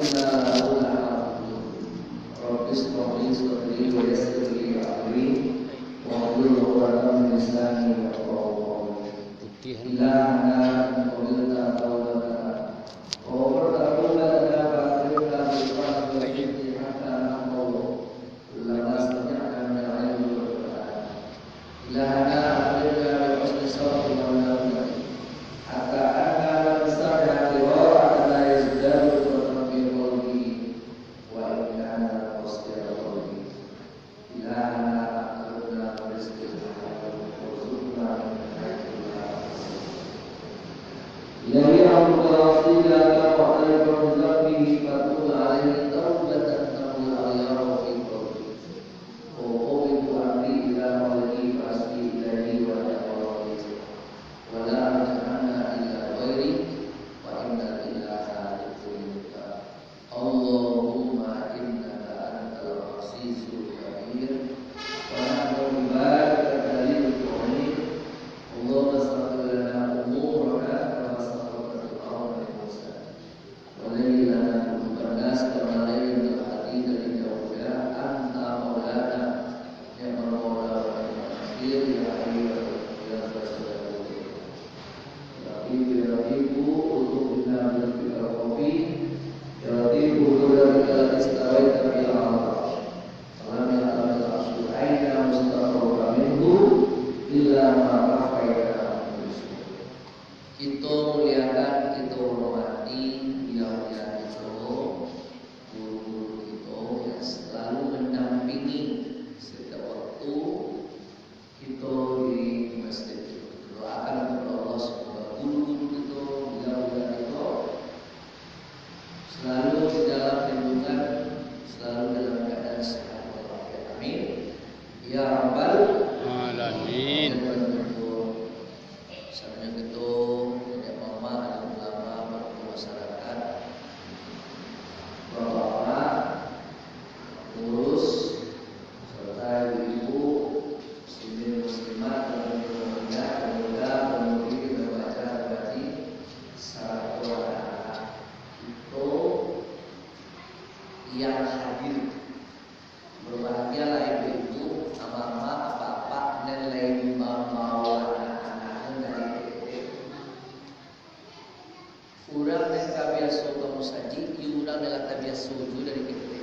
inna lahu lahafidun. Rabbi shrah li sadri wa yassir li amri wahlul 'uqdatam min lisani yafqahu qawli. Ilahana qabilna tawbatana wa bartakuna lana fa'atina bil-qur'an wal-hikmati hatta nahwu lama sami'na min al-'ilmi wal-qur'an. Ilahana qabilna bi husni sabri wa nafsi hatta anna nasta'ina qira'atan la yazdadu wa bi qawli wa innana wasbir qawli. Ilahana qabilna bi rizqina warzuqna min haythina Ilahi al-Qasida wa alaikum zambihi fatul alaihi tawbatan tamul al-yara fi qawli wa qawitu amri ila mawli fasbi ilahi wa ta'awali wa la aj'alna ila ghairi wa inna ila salikun Allahumma innaka antal azizul kabir wa nahnu ibadaka dalil qawli Allahumma astaghfir lana umurana والذي لنا قلوب الناس كما لا يملك الحديد للأولياء أنت مولانا نعم المولى ونعم النصير يا حي يا رسول رقيب رقيب قلوبنا بربك الرقيب يا رقيب قلوبك استويت في العرش ولم يعلم العرش أين مستقرك منه إلا ما رفعك kita muliakan, kita hormati beliau-beliau itu, guru-guru itu yang selalu mendampingi setiap waktu kita di masjid itu. Doakan kepada Allah semoga guru-guru itu, beliau-beliau itu selalu di dalam lindungan, selalu dalam keadaan sehat walafiat. Amin. Ya Rabbal Alamin. Misalnya gitu, nenek mama, anak ulama, masyarakat, bapak-bapak, pengurus, serta ibu, muslimin muslimat, dan keluarga, pemuda, pemudi, remaja, remaji, serta anak-anak itu yang hadir. Berbahagialah ibu-ibu, mama, bapak, nenek, mama, urang yang tabiaso kamu saji, urang yang tabiaso itu dari kita.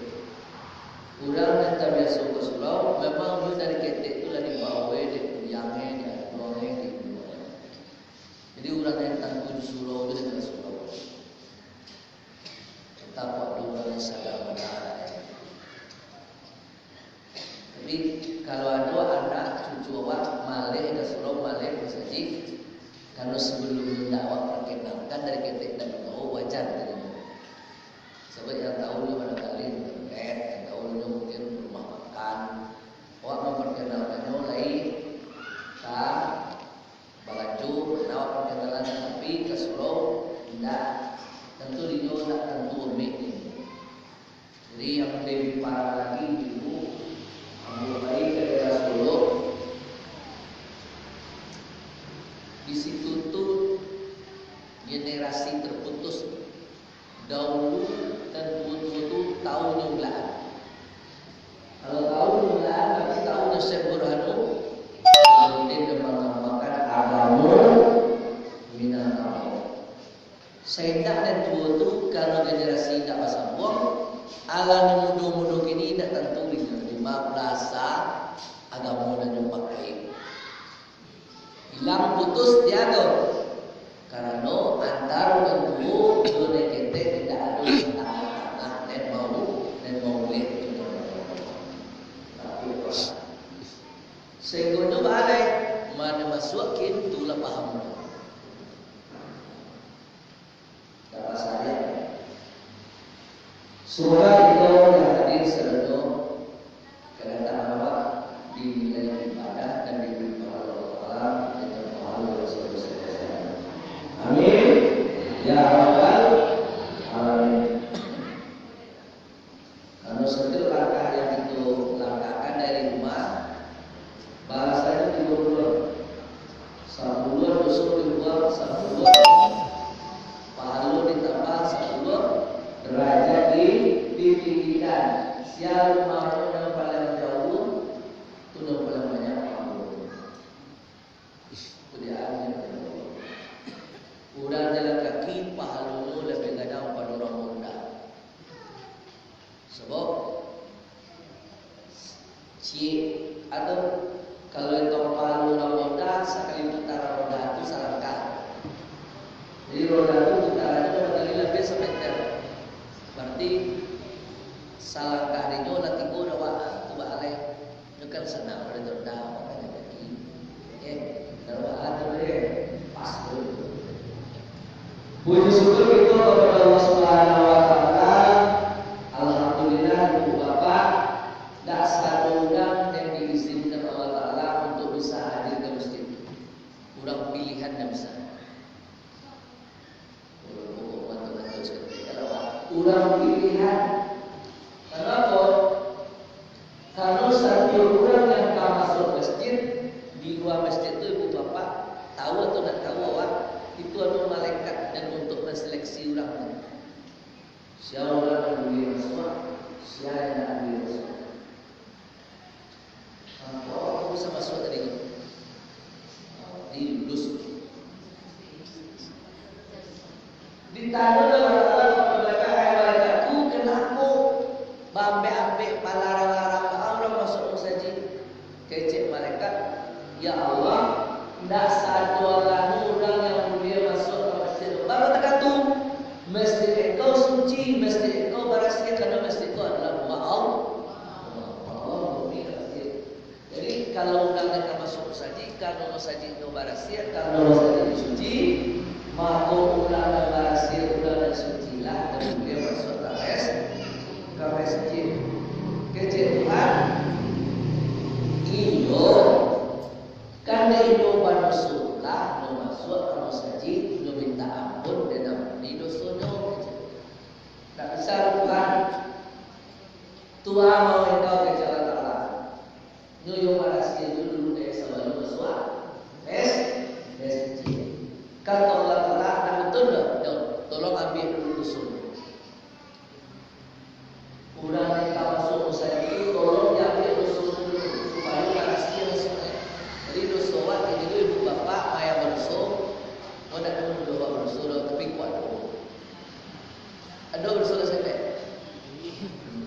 Urang yang tabiaso ke surau, memang itu dari kita itu dari bawah, dari yangnya, dari bawahnya, dari bawah. Jadi urang yang tangguh di surau itu dari surau. Kita buat urang yang sadar benar. Tapi kalau ada anak cucu awak malih ke surau, malih ke saji. Kalau sebelum dakwah perkenalkan dari kita tidak tahu wajar dari sebab yang tahu juga barangkali internet, yang tahu juga mungkin rumah makan. Awak memperkenalkannya mulai tak balaju, awak perkenalan tapi ke Solo tidak tentu dia tidak tentu umik. Jadi yang lebih parah lagi dulu ambil baik ke daerah Solo. Di situ tuh generasi terputus dahulu dan tua-tua tahu jumlahan. Kalau tahu jumlahan berarti tahu Syekh Burhanu kemudian mengembangkan agamu minat. Seindah dan tua-tua kalau generasi tidak pasang buang ala muda-muda kini tidak tentu lima belas agama dan jumpa baik. Hilang putus tiada karena antar dan dulu dunia kita tidak ada tangan dan mau lihat tapi sehingga balik mana masukin tulah paham dapat saya semoga kita yang hadir selalu kedatangan awak dinilai ibadah dan diberi pahala Allah Amin. Ya Rabbal Alamin. Kalau setiap langkah yang itu langkahkan dari rumah, bahasanya dua-dua. Satu dua dusun dibuat, satu dua pahala ditambah, satu dua derajat Kudian urang jalan kaki pahalulu lebih gadang pada orang muda. Sebab atau kalau itu pahalu orang muda sekali putaran roda itu salangkah. Jadi roda itu putarannya berkali lebih semeter. Berarti salangkah itu lah 3 dawa tu balai. Itu kan senang pada roda makanya kaki. Dawa ada boleh pas tu. Puji syukur itu kepada Allah Subhanahu wa taala. Alhamdulillah Ibu Bapak dak sadudang yang diizinkan Allah taala untuk bisa hadir ke masjid. Kurang pilihan dan bisa. Kurang pilihan. Kenapa? Kalau satu orang yang tak masuk masjid di luar masjid itu Ibu Bapak tahu atau tidak tahu awak itu adalah malaikat dan untuk menseleksi orang. Siapa orang yang boleh masuk, siapa yang tak boleh masuk. Kalau bisa masuk tadi dilulus. Ditanya oleh Allah kepada malaikatku, kenapa bambe-ambe palarang-larang orang masuk masjid? Kecek malaikat, ya Allah, tidak satu orang yang boleh masuk ke masjid. Baru tekan tu, masjid engkau suci, masjid engkau bersih karena masjid engkau adalah rumah Allah. Jadi kalau orang yang masuk masjid, kalau masjid itu bersih, kalau masjid suci, maka orang yang bersih, orang yang suci lah dan boleh masuk ke masjid. Kecil Tuhan, iyo. Karena itu Rasulullah no masuk ke masjid no minta ampun dan ampuni dosa-dosa. Tak bisa Tuhan. Tuhan mau engkau ke jalan Allah. Nyoyo marasi dulu dari sebelum masuk. Masjid. Kata Allah Taala dan betul dah. Tolong ambil dulu dosa. Kurang kita masuk masjid tolong ambil dosa dulu supaya marasi masuk. Jadi dosa awak ini dulu Ibu Bapak ayah berdosa, kau tak tahu doa berdosa tapi kuat. Ada berdosa sampai.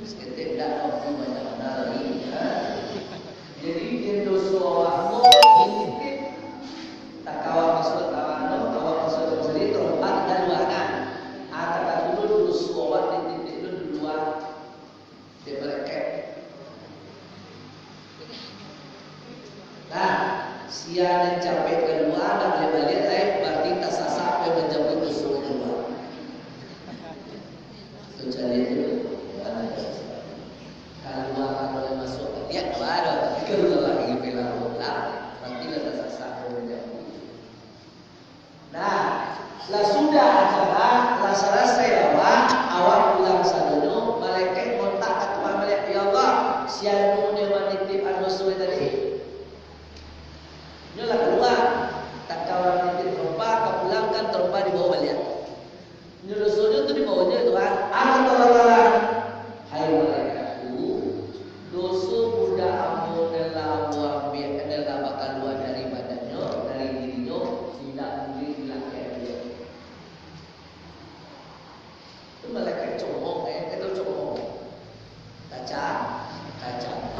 Seketik dah aku banyak lagi. Jadi dia dosa awakmu ini tak kawal masuk kawan, kawal masuk sendiri terempat dan luaran. Ada dulu dosa awak di titik dulu luar di bereket. Nah, siang yang capek kedua dan balik lain berarti tak sasak yang menjemput dosa kedua. Itu cari itu. Kalau masuk dia baru kalau lagi bilang bola, berarti tak sasak yang menjemput. Nah, lah sudah acara, lah selesai awak pulang sadano, malaikat kontak ke Tuhan malaikat, ya Allah, siang ni menitip dosa tadi. Inilah keluar. Tak kawan nanti terompak, kepulangkan terompak di bawah balik. Ini dosa itu di bawahnya Tuhan. Allah. Hai malaikatku, dosa muda ampun adalah ambil adalah bakal luar dari badannya, dari dirinya, tidak boleh dilaknat dia. Itu malaikat comong, itu comong. Kaca, comong.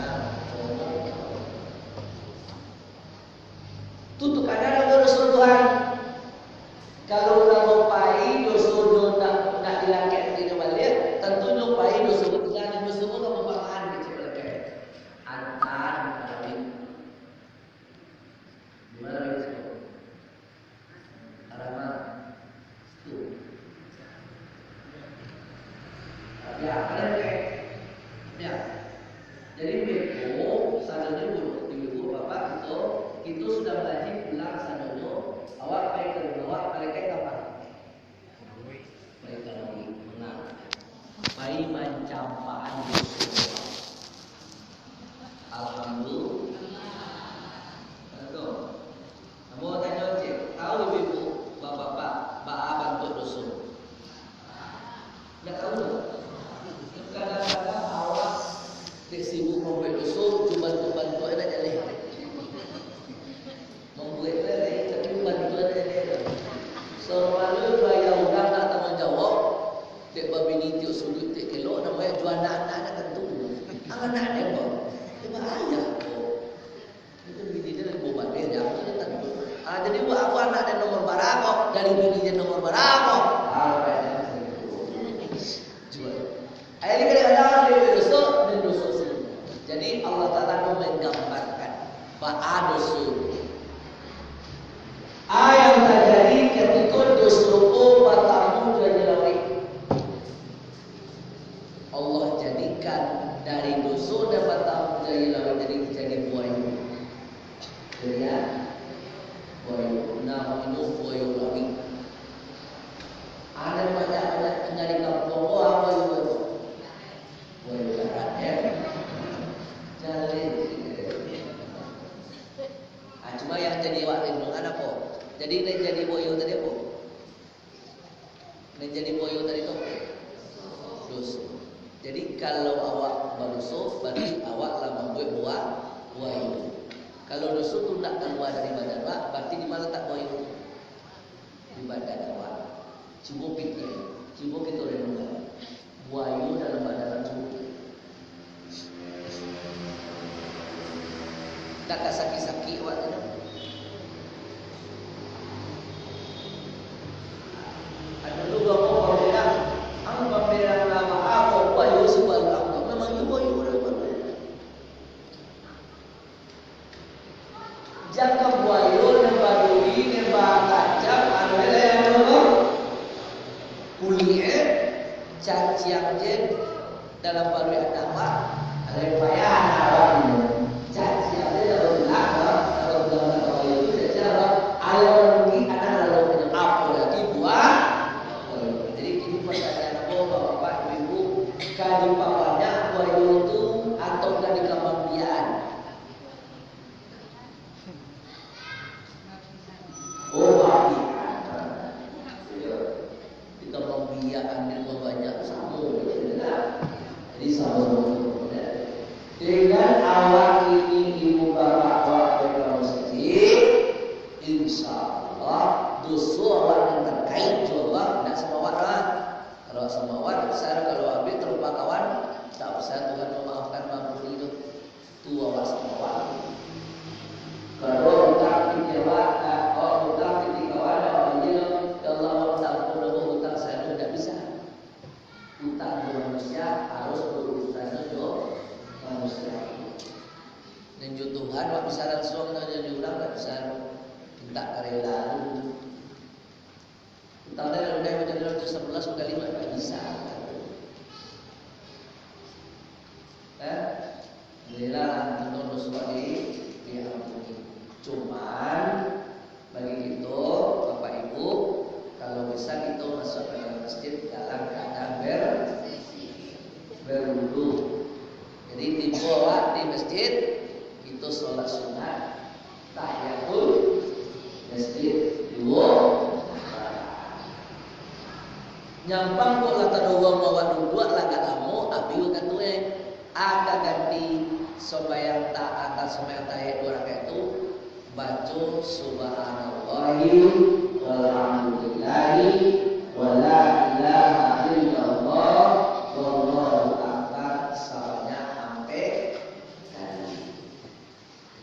Tutup kadang ada dosa Tuhan. Kalau orang lupai dosa nak dilaknat di balik, tentu lupai dosa Tuhan dosa kamu membahan kecil lagi. Antan tapi gimana itu? Alamat itu. Ya, ada ya. Jadi beko sadanya buruk, ibu bapak itu sudah mengaji pulang sadanya awak Selalu bayar orang nak tanggung jawab. Dek babini tiuk sudut tek kelok namanya jual anak-anak tentu. Anak dia kok. Dia bahaya kok. Itu bini dia lagi bobat dia apa dia tentu. Jadi aku anak dia nomor berapa dari bini dia nomor berapa. Jual. Ini kadang-kadang dia dosa sendiri. Jadi Allah Taala menggambarkan bahwa dosa yang terjadi ketika dosa batamu jadi Allah jadikan dari dosa dan batamu jadi buaya. Ya, buaya. Nama itu buaya lawi. Ada banyak dari kampung apa itu? Buaya darat ya. Jalan. Cuma yang jadi wak lindungan apa? Jadi yang jadi boyo tadi apa? Yang jadi boyo tadi itu dosa. Jadi kalau awak berdosa, berarti awak lah membuat buah itu. Kalau dosa itu tidak keluar dari badan awak, berarti di mana tak boyo? Di badan awak. Cuba pikir, cuba kita renungkan. Buayu dalam badan awak. Tak sakit-sakit awak tu. Ada juga orang bilang, "Ang pemberian nama aku buayu sebab aku memang buayu dalam. Jangka buayu dan badui dan tajam adalah yang apa? Kulit cacian je dalam badui nama ada payah awak ni. Cacian je dalam belakang kalau dalam buayu itu secara alam ni ada dalam apa lagi buah. Jadi kini pertanyaan aku bapak ibu kali papannya buayu itu atau kali kemampian? Oh bagi kita pembiayaan yang banyak sama, jadi sama. Dengan awak ini ibu bapak awak berkawan masjid, insya Allah dosa awak yang terkait juga tidak sama awak lah. Kalau sama awak besar, kalau habis terlupa kawan tak besar Tuhan memaafkan mampuni itu. Tu awak sama awak. Kalau utang dijawab, kalau utang dikawan awak dia kalau tak perlu utang saya tidak bisa. Utang manusia harus berurusan dengan manusia. Dan Tuhan waktu bisa langsung jadi orang tak bisa minta karela. Utang dia udah macam 11 kali 5 tak bisa. Inilah contoh dosa diampuni. Cuman bagi kita Bapak Ibu, kalau bisa kita masuk ke dalam masjid dalam keadaan berwudu. Jadi tiba awak di masjid kita sholat sunat tahiyatul masjid 2 nyampang kok lah tak dua mawat dua lah kat kamu abiu kat tu agak ganti supaya tak akan sembahyang tahiyat 2 rakaat itu baca subhanallahi walhamdulillahi wala ilaha illallah wallahu akbar sebanyak sampai kali.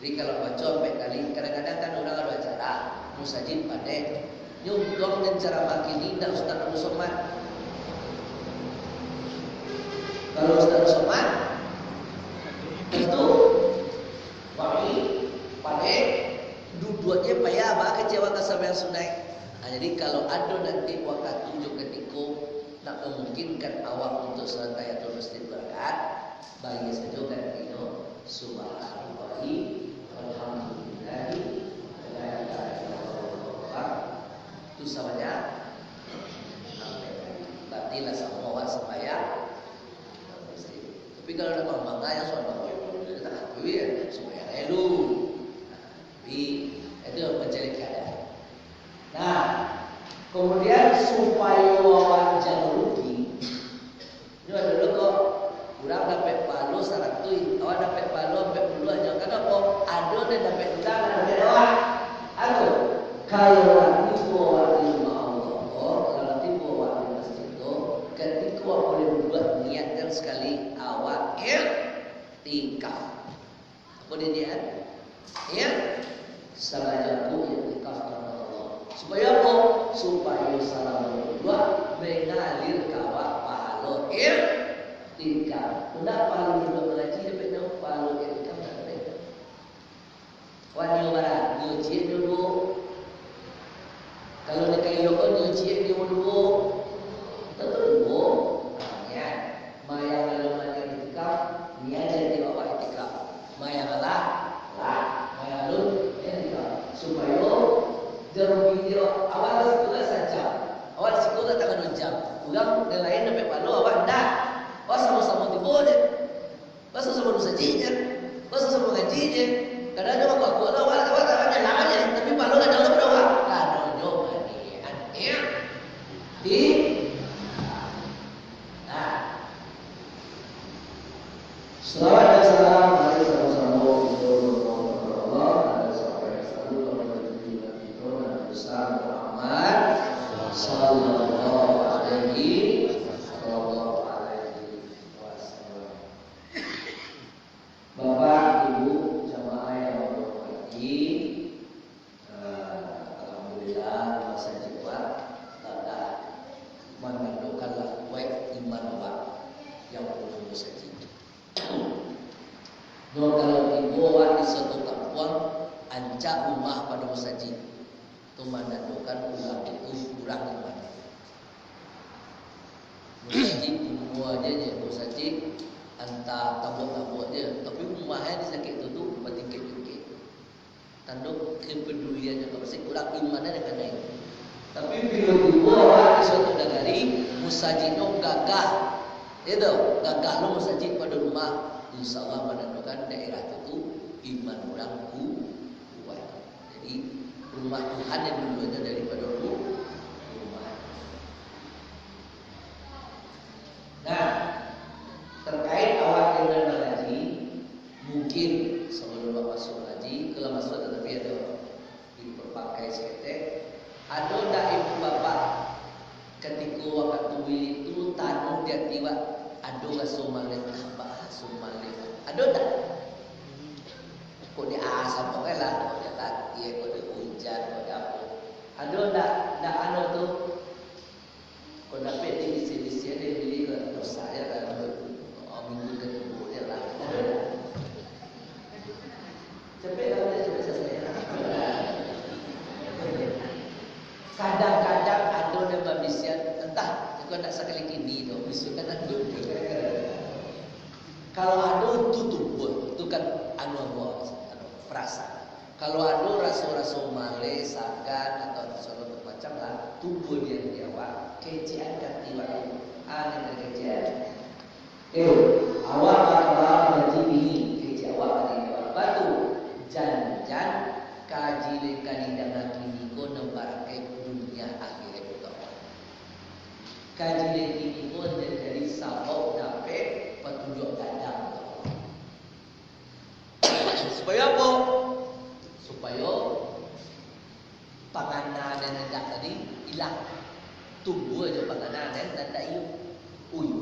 Jadi kalau baca sampai kali, kadang-kadang kan orang ada acara musajid pandai nyumbang dan cara makini dan Ustaz Abu Somad. Kalau Ustaz Abu Somad itu wangi pandai duduknya payah bah kecewa kesampean sunai. Jadi kalau ada nanti waktu tujuh ketika nak memungkinkan awak untuk salat tahiyatul masjid berangkat, bagi saja kan itu subhanallahi walhamdulillahi wala ilaha illallah. Itu samanya berarti lah semua awak sembahyang masjid. Tapi kalau ada bangga yang soal bangga tak aku ya sembahyang dulu. Tapi itu mencari keadaan. Nah, kemudian supaya awak jangan rugi, ini ada dulu kok kurang dapat palu 100, awak dapat palu 40 aja. Kenapa? Ada dan dapat utang ada awak. Kalau lagi awak di rumah Allah sekali awak i'tikaf. Apa dia? Sengaja aku i'tikaf karena Allah. Supaya apa? Supaya salam berdua mengalir kawak pahala i'tikaf. Tidak pahala duduk mengaji tapi nak pahala i'tikaf tak ada. Wani barat nyuci dulu. Kalau nak kayu kau nyuci dulu. Tentu ya. Maya kalau nak i'tikaf, ni ada di bawah i'tikaf. Maya lah. Maya lu i'tikaf. Supaya jarum video awal sekolah saja. Awal sekolah tak jam. Ulang yang lain sampai palu awak dah. Awak sama-sama tiba je. Awak sama-sama sajinya. Awak sama-sama ngaji je. Kadang-kadang aku awal tak ada namanya, tapi palu ada dalam berdoa. Kadang doa ni di Selawat dan salam mari sama-sama untuk Allah. Ada siapa yang selalu kepada junjungan kita Nabi besar Muhammad sallallahu alaihi wasallam. Bapak, Ibu, jamaah yang berbahagia, alhamdulillah masa jiwa tak menandakanlah baik iman Bapak yang perlu saja. No, kalau dibawa di suatu kampung, ancak rumah pada masjid itu menandakan ulang itu kurang iman. Masjid semua aja masjid antara tabuk-tabuk je, tapi rumahnya di sakit itu bertingkit-tingkit. Tanduk kepeduliannya kalau masih kurang imannya dengan naik. Tapi bila dibawa di suatu negeri, masjidnya gagah. Itu gagah lo masjid pada rumah. InsyaAllah menentukan daerah itu iman orang kuat. Jadi rumah Tuhan yang dulunya daripada rumah. Nah, terkait awak dengan mengaji, mungkin sebelum bapak masuk ngaji, kalau masuk tetapi ada diperpakai seketek, ada tak ibu bapak ketika waktu itu tanu dia tiba ada rasul malik tambah rasul malik ada tak kok dia asap pakai lah kok dia kaki kok dia hujan kok dia apa ada tak anu tu kok dapat di sini dia beli ke dosa dia kan minggu ke minggu dia lah cepet lah dia cepet selesai kadang-kadang ada yang berbisian entah kau nak sekali kini tu bisukan ada. Kalau ada tu tubuh, tu kan anu perasaan. Kalau ada rasul-rasul malai, sakan atau rasul macam lah, tubuh dia awak kecian kat tiba. Ada kecian. Awak apa ngaji ni kecian awak ni awak batu janjan kaji lekani dengan kini ko nembar ke dunia akhirat itu. Kaji lekini ko jadi sabab dapat petunjuk gadang. Supaya apa? Supaya panganan dan hendak tadi hilang. Tunggu aja panganan dan tak iu.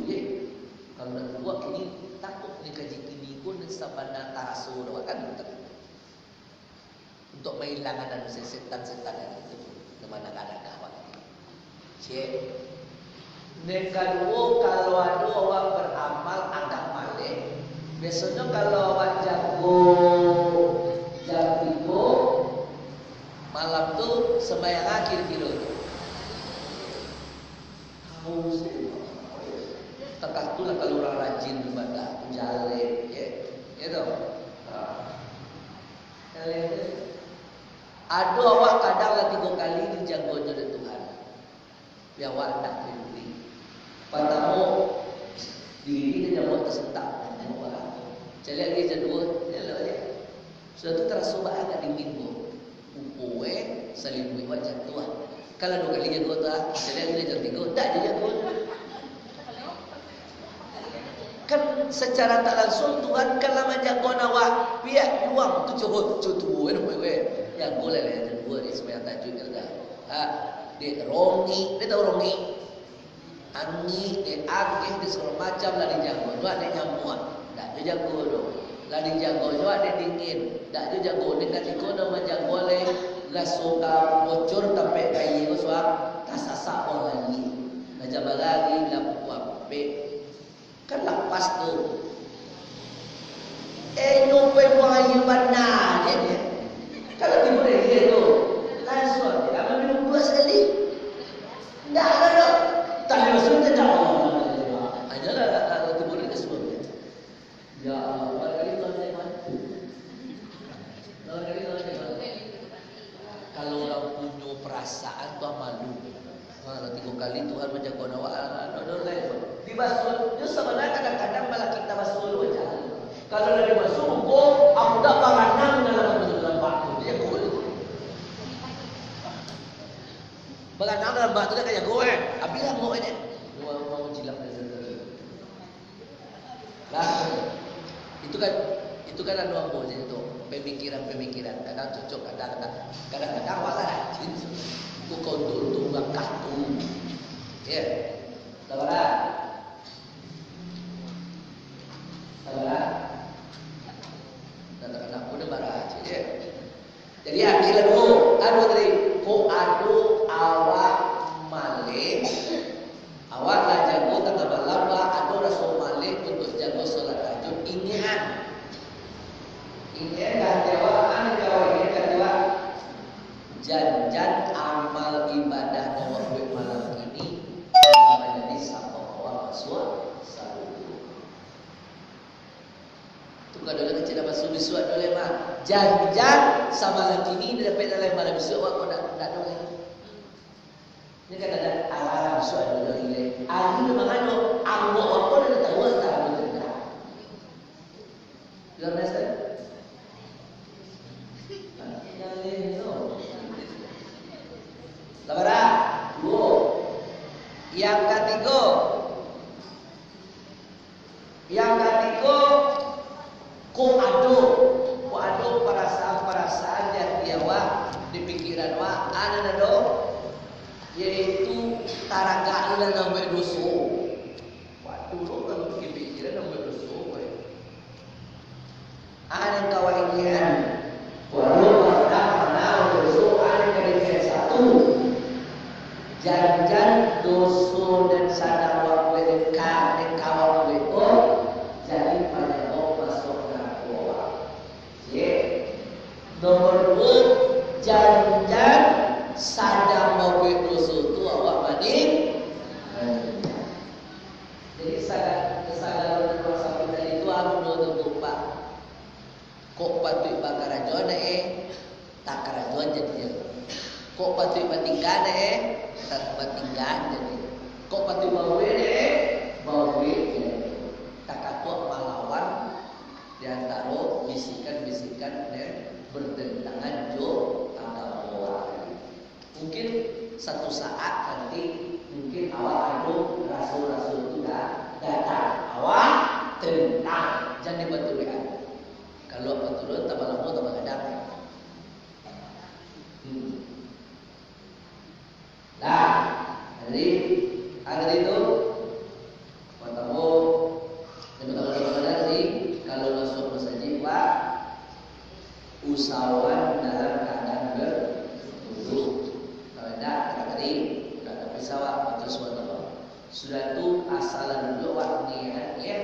Ye. Kalau nak buat ini takut ni kaji kini ko dan sabana taraso doakan untuk menghilangkan setan-setan itu. Mana kadang awak. Cek. Dan kedua, kalau ada orang beramal agak malik, biasanya kalau awak jago malam tu sembahyang akhir kilo. Tekak tu lah kalau orang rajin ibadah, jalin, itu. Ada awak kadang 3 kali dijago oleh Tuhan. Biar awak tak peduli. Pertama, diri dia mau tersentak dengan orang. Jadi lagi kedua, sudah tu terasa agak dingin bu. Upoe selimut wajah Tuhan. Kalau 2 kali jago tu, jadi lagi dia jago, tak dia jago. Kan secara tak langsung Tuhan kalau menjaga awak, biar luang tu cukup cutu yang boleh lah dua ni sebenarnya tajuk dia. Dia rongi, dia tahu rongi. Angin, angin di segala macam lah dijago. Dua ada nyamuk, tak ada jago tu. Lah dijago dua ada dingin, tak ada jago. Dekat ikono menjago oleh gasuka bocor sampai kayu suap tak sasak orang lagi. Nah jaga lagi lah puape. Kan lepas tu. Nupai buaya mana dia? Kalau tiba dia tu, langsung dia ambil minum 2 sekali. Tak ada. Tak ada maksud tak ada. Ajalah tiba dia semua. Ya Allah, kali tu saya mati. Kalau orang punya perasaan tu malu. Kalau 3 kali Tuhan menjaga awak, di basuh. Dia sebenarnya kadang-kadang malah kita basuh dulu aja. Kalau dari basuh hukum, aku tak panganang dalam batu. Dia kul. Panganang dalam batu dia kayak gue. Abi lah mau ini. Mau jilak dari. Lah, itu kan anu ambo itu pemikiran kadang cocok kadang-kadang wala rajin ku kontul tunggak kartu ya sabar kadang-kadang udah rajin ya jadi akhirnya anu tadi ko adu awak malik awak lah jago tengah malam lah adu rasul malik untuk jago sholat tahajud inian janjan amal ibadah dan waktu malam ini menjadi sama orang masuk selalu. Tu kalau kita tidak masuk bisuat oleh mah janjan sama malam ini dapat dalam malam bisuat aku nak boleh. Ini kan ada alam bisuat dulu ini. Aku memang ada ambo aku dah tahu tak betul. You understand? Sabar, yang ketiga ko ado perasaan yang dia wa di pikiran wa ana do yaitu taraga ila nambe doso. Waduh lo kalau pikiran nambe doso we. Ana kawaian. Waduh mana doso ana kalian satu. Jangan doso dan sadar waktu dekat kawal itu jadi pada masuk neraka. Ye. Nomor 2 jangan sadar waktu doso itu awak mandi. Jadi kesadaran kuasa kita itu harus lupa. Kok patut bakarajon tak karajon jadi. Kok patut batingkan tak batingkan jadi. Kok patut bawe tak katua melawan di antara bisikan-bisikan dan bertentangan jo agama. Mungkin satu saat nanti mungkin awak ada rasul-rasul itu datang awak tentang jangan dibantu kalau betul tambah lama tambah kadang. Nah, jadi ada itu pertama tadi kalau masuk masjid Pak usahawan dalam keadaan berwudu. Kalau tidak tadi sudah ada pesawat atau sesuatu sudah tu asalan dulu waktunya ya.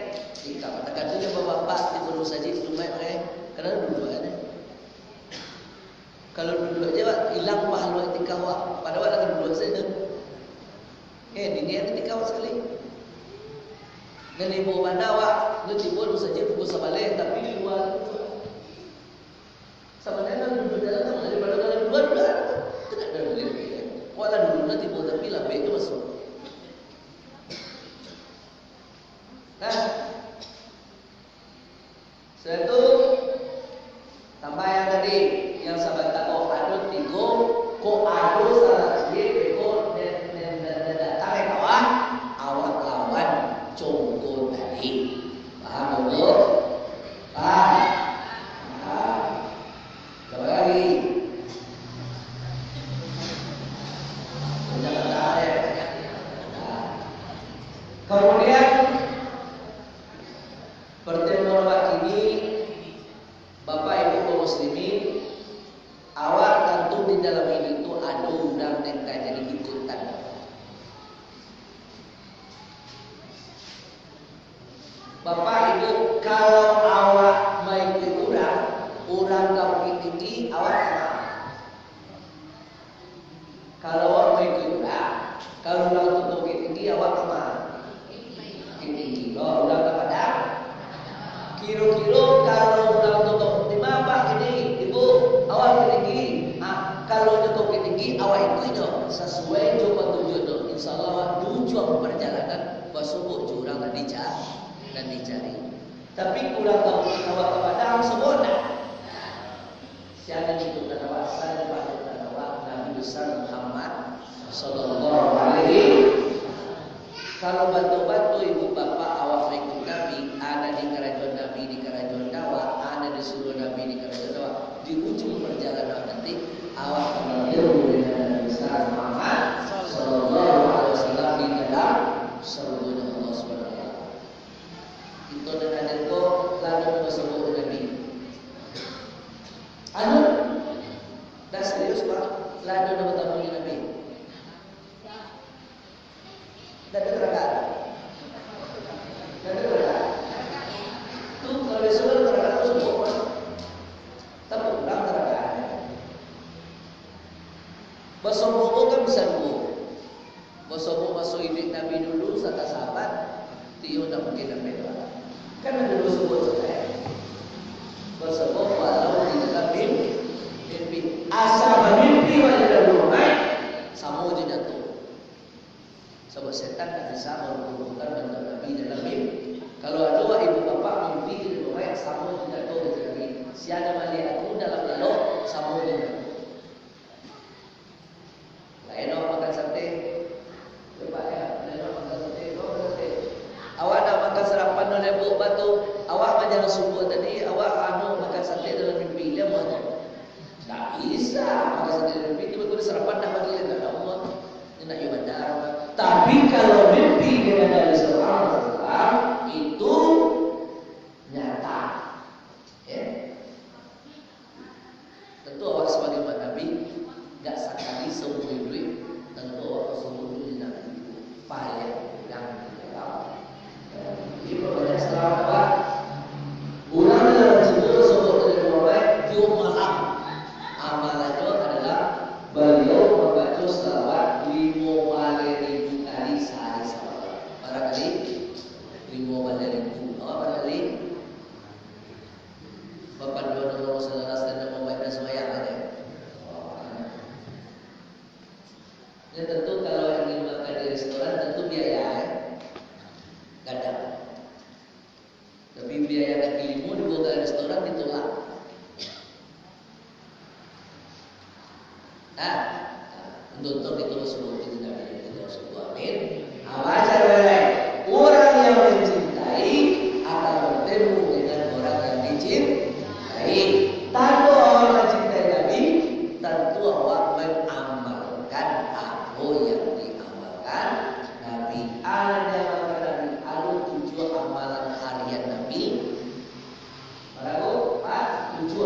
Jika katakan saja bapak di perlu saja lumayan karena duduk ada. Kalau duduk aja Pak hilang pahala etika awak. Pada waktu duduk saja. Ini etika awak sekali. Dan ibu mana awak lu timbul saja pukul sebalik tapi di luar sebenarnya duduk dalam daripada dalam luar tidak ada lebih. Walau duduk nanti timbul tapi lebih itu masuk. Nah, setelah itu tambah yang tadi yang sahabat takut ada 3 kok ada salah siji kok dan datang kawan awak lawan contoh tadi paham betul? Paham? Coba lagi jangan ada Kemudian pertemuan ini Bapak Ibu kaum muslimin, awak tentu di dalam hidup itu ada undang yang tak jadi ikutan. Bapak Ibu, kalau awak mengikut orang kau tinggi awak kemana? Kalau awak mengikut kalau orang tutup tinggi awak kemana? Tinggi. Oh, udah kepada kilo-kilo kalau udah tutup di mana Pak ini Ibu awak tinggi. Kalau tutup tinggi awak ikut itu sesuai coba tujuan itu. Insyaallah awak tujuan perjalanan basubuh jurang dan dicari. Tapi kurang tahu awak kepada semua dah. Siapa itu awak saya pada awak Nabi besar Muhammad sallallahu alaihi. Kalau batu-batu ibu bapak awak ikut Nabi, ada di kerajaan Nabi di kerajaan dakwah, ada di surga Nabi di kerajaan dakwah. Di ujung perjalanan nanti awak bertemu dengan Nabi besar Muhammad sallallahu alaihi wasallam di dalam surga Allah Subhanahu wa taala. Itu dan ada kok lalu bersebut Nabi. Anu, dah serius Pak, lalu bertemu Nabi. Dah terangkan. Tuh kalau besok terangkan tu semua. Tapi pulang terangkan. Bersombong kan bisa dulu. Bersombong masuk hidup Nabi dulu, kata sahabat, tiup tak mungkin Nabi doa. Kan ada dulu sebut saya. Bersombong walau di dalam mimpi. Asal mimpi wajib berumai, sama wajib jatuh. Sebab setan tak bisa merupakan bentuk Nabi dalam mimpi. Kalau ada ibu bapa mimpi di rumah sama tidak tahu dalam mimpi. Siapa melihat aku dalam lalu sama tidak. Lain orang makan sate, lepas ya. Lain orang makan sate, awak nak makan sarapan oleh bu batu, awak macam subuh tadi, awak makan sate dalam mimpi dia mana? Tak bisa makan sate dalam mimpi. Tiba-tiba sarapan dah bagi dia tak Allah. Dia nak ibadah. Tapi kalau mimpi dengan Nabi sallallahu alaihi wasallam itu nyata. Ya. Tentu awak sebagai Nabi enggak sekali seumur hidup tentu awak seumur hidup Nabi payah yang dalam. Jadi perbanyak selawat ulang dalam seluruh sebut dari mulai Jumat malam. Amalannya adalah beliau membaca selawat 5 kali sehari selawat. Berapa kali? 5 Apa kali? Bapak dua saudara sedang membaca semayang aja. Ya tentu kalau ingin makan di restoran tentu biaya kadang. Tapi biaya kaki lima dibawa ke restoran ditolak. Untuk itu semua itu Nabi itu semua amin. Awajar boleh. Orang yang mencintai akan bertemu dengan orang yang dicintai. Tentu orang mencintai Nabi, tentu awak mengamalkan apa yang diamalkan Nabi. Ada amalkan Nabi, ada 7 amalan harian Nabi. Berapa? 7.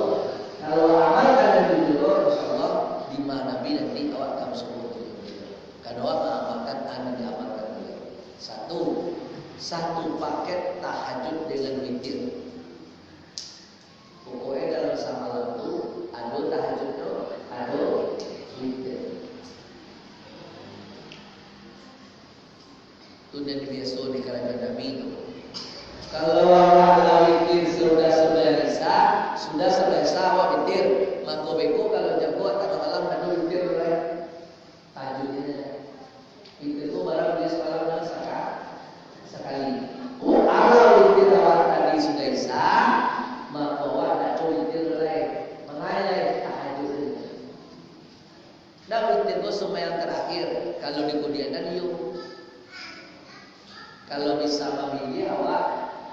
Kalau amalkan Nabi dulu, insyaallah 5 Nabi nanti awak akan sebut. Kalau awak mengamalkan anu diamalkan beliau. Satu paket tahajud dengan witir. Pokoknya dalam semalam itu ada tahajud tu, ada witir. Itu dan biasa di kerajaan Nabi itu. Kalau awak witir sudah selesai awak witir. Maka beko kalau jago tengah malam ada witir mulai tahajudnya. Witir itu barang dia semalam dan sekali. Kalau witir awak tadi sudah isya, maka awak nak witir mulai mengalai tahajud. Nak witir itu semua yang terakhir. Kalau di kudianan yuk. Kalau bisa memilih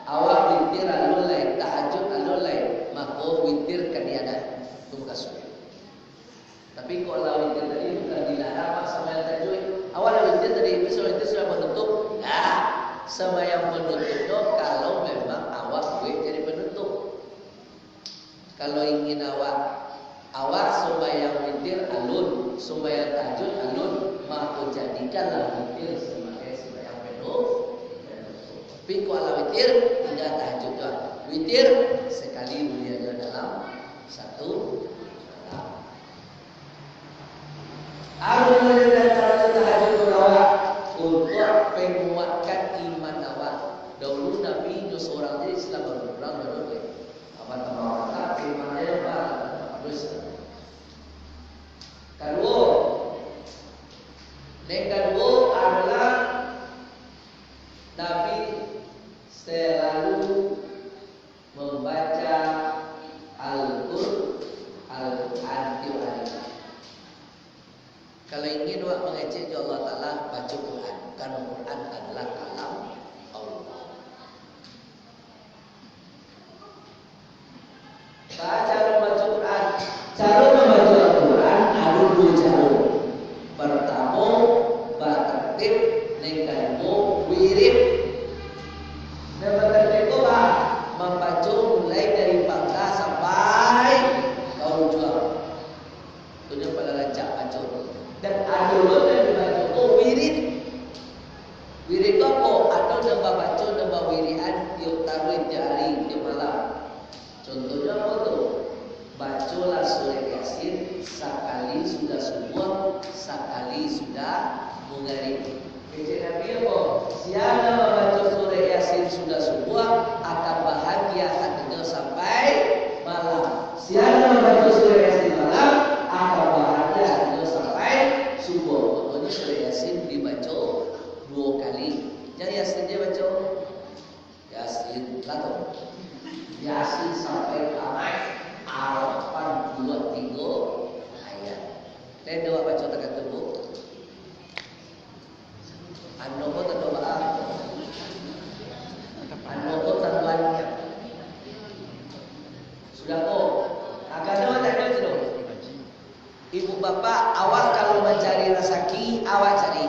awak witir alulai, tahajud alulai, maka witir kadianan. Itu bukan sunnah. Tapi kalau witir tadi bukan dilarang sama yang tajwid. Awal witir tadi misalnya witir sudah menutup, sembahyang penutupnya kalau memang awak gue jadi penutup. Kalau ingin awak sembahyang witir alun, sembahyang tahajud alun, maka jadikanlah witir sebagai sembahyang penutup. Tapi kalau witir tidak tahajud doang. Witir sekali mulianya dalam satu malam. Harus menjalankan tahajud awak untuk menguatkan iman awak. Dahulu Nabi itu seorang jadi Islam baru apa kata imannya bagus. Kedua adalah Nabi selalu membaca Al-Quran tiap hari. Kalau ingin mengecek Allah Ta'ala, baca Quran. Karena Quran adalah kalam Allah. Cara membaca Quran. Cara membaca Quran ada dua cara. Pertama, bertertib. Yang kedua, wirid. Dan bertertib itu membaca mulai dari pangkal sampai kau jual. Itu dia pada rancak baca. Dan ada yang dibaca itu wirid. Wirid itu apa? Atau nambah baca, nambah wiridan tiap tarawih, tiap hari, tiap malam. Contohnya apa tu? Bacalah surah Yasin sekali sudah subuh, sekali sudah maghrib. Kecil Nabi apa? Siapa membaca surah Yasin sudah subuh akan bahagia hatinya sampai malam. Siapa membaca surah Yasin malam akan bahagia hatinya sampai subuh. Pokoknya surah Yasin dibaca 2 kali. Jadi Yasin dia baca Yasin lah. Yasin sampai tamat 83 ayat. Dan doa baca tekan tubuh. Anu ko doa. Anu ko tatuan. Sudah kok. Agak doa tanya tu. Ibu bapak, awak kalau mencari rezeki, awak cari.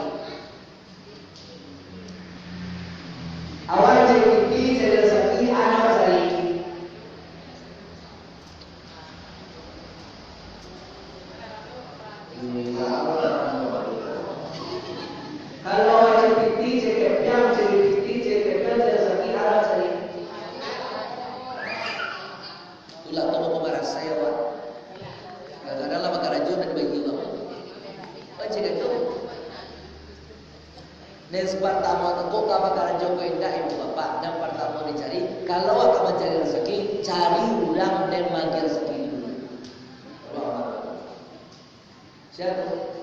Awak cari rezeki, anak cari. Kalau cari piti, cari kepiang, cari rezeki, anak cari. Itulah tolong pemarah saya, Wak. Kadang-kadang lah makan rajun dan bagi Allah. Baca itu. Nes pertama tengok kau makan rajun kau indah ibu bapak. Yang pertama dicari. Kalau akan mencari rezeki, cari orang dan bagi rezeki dulu. Siapa?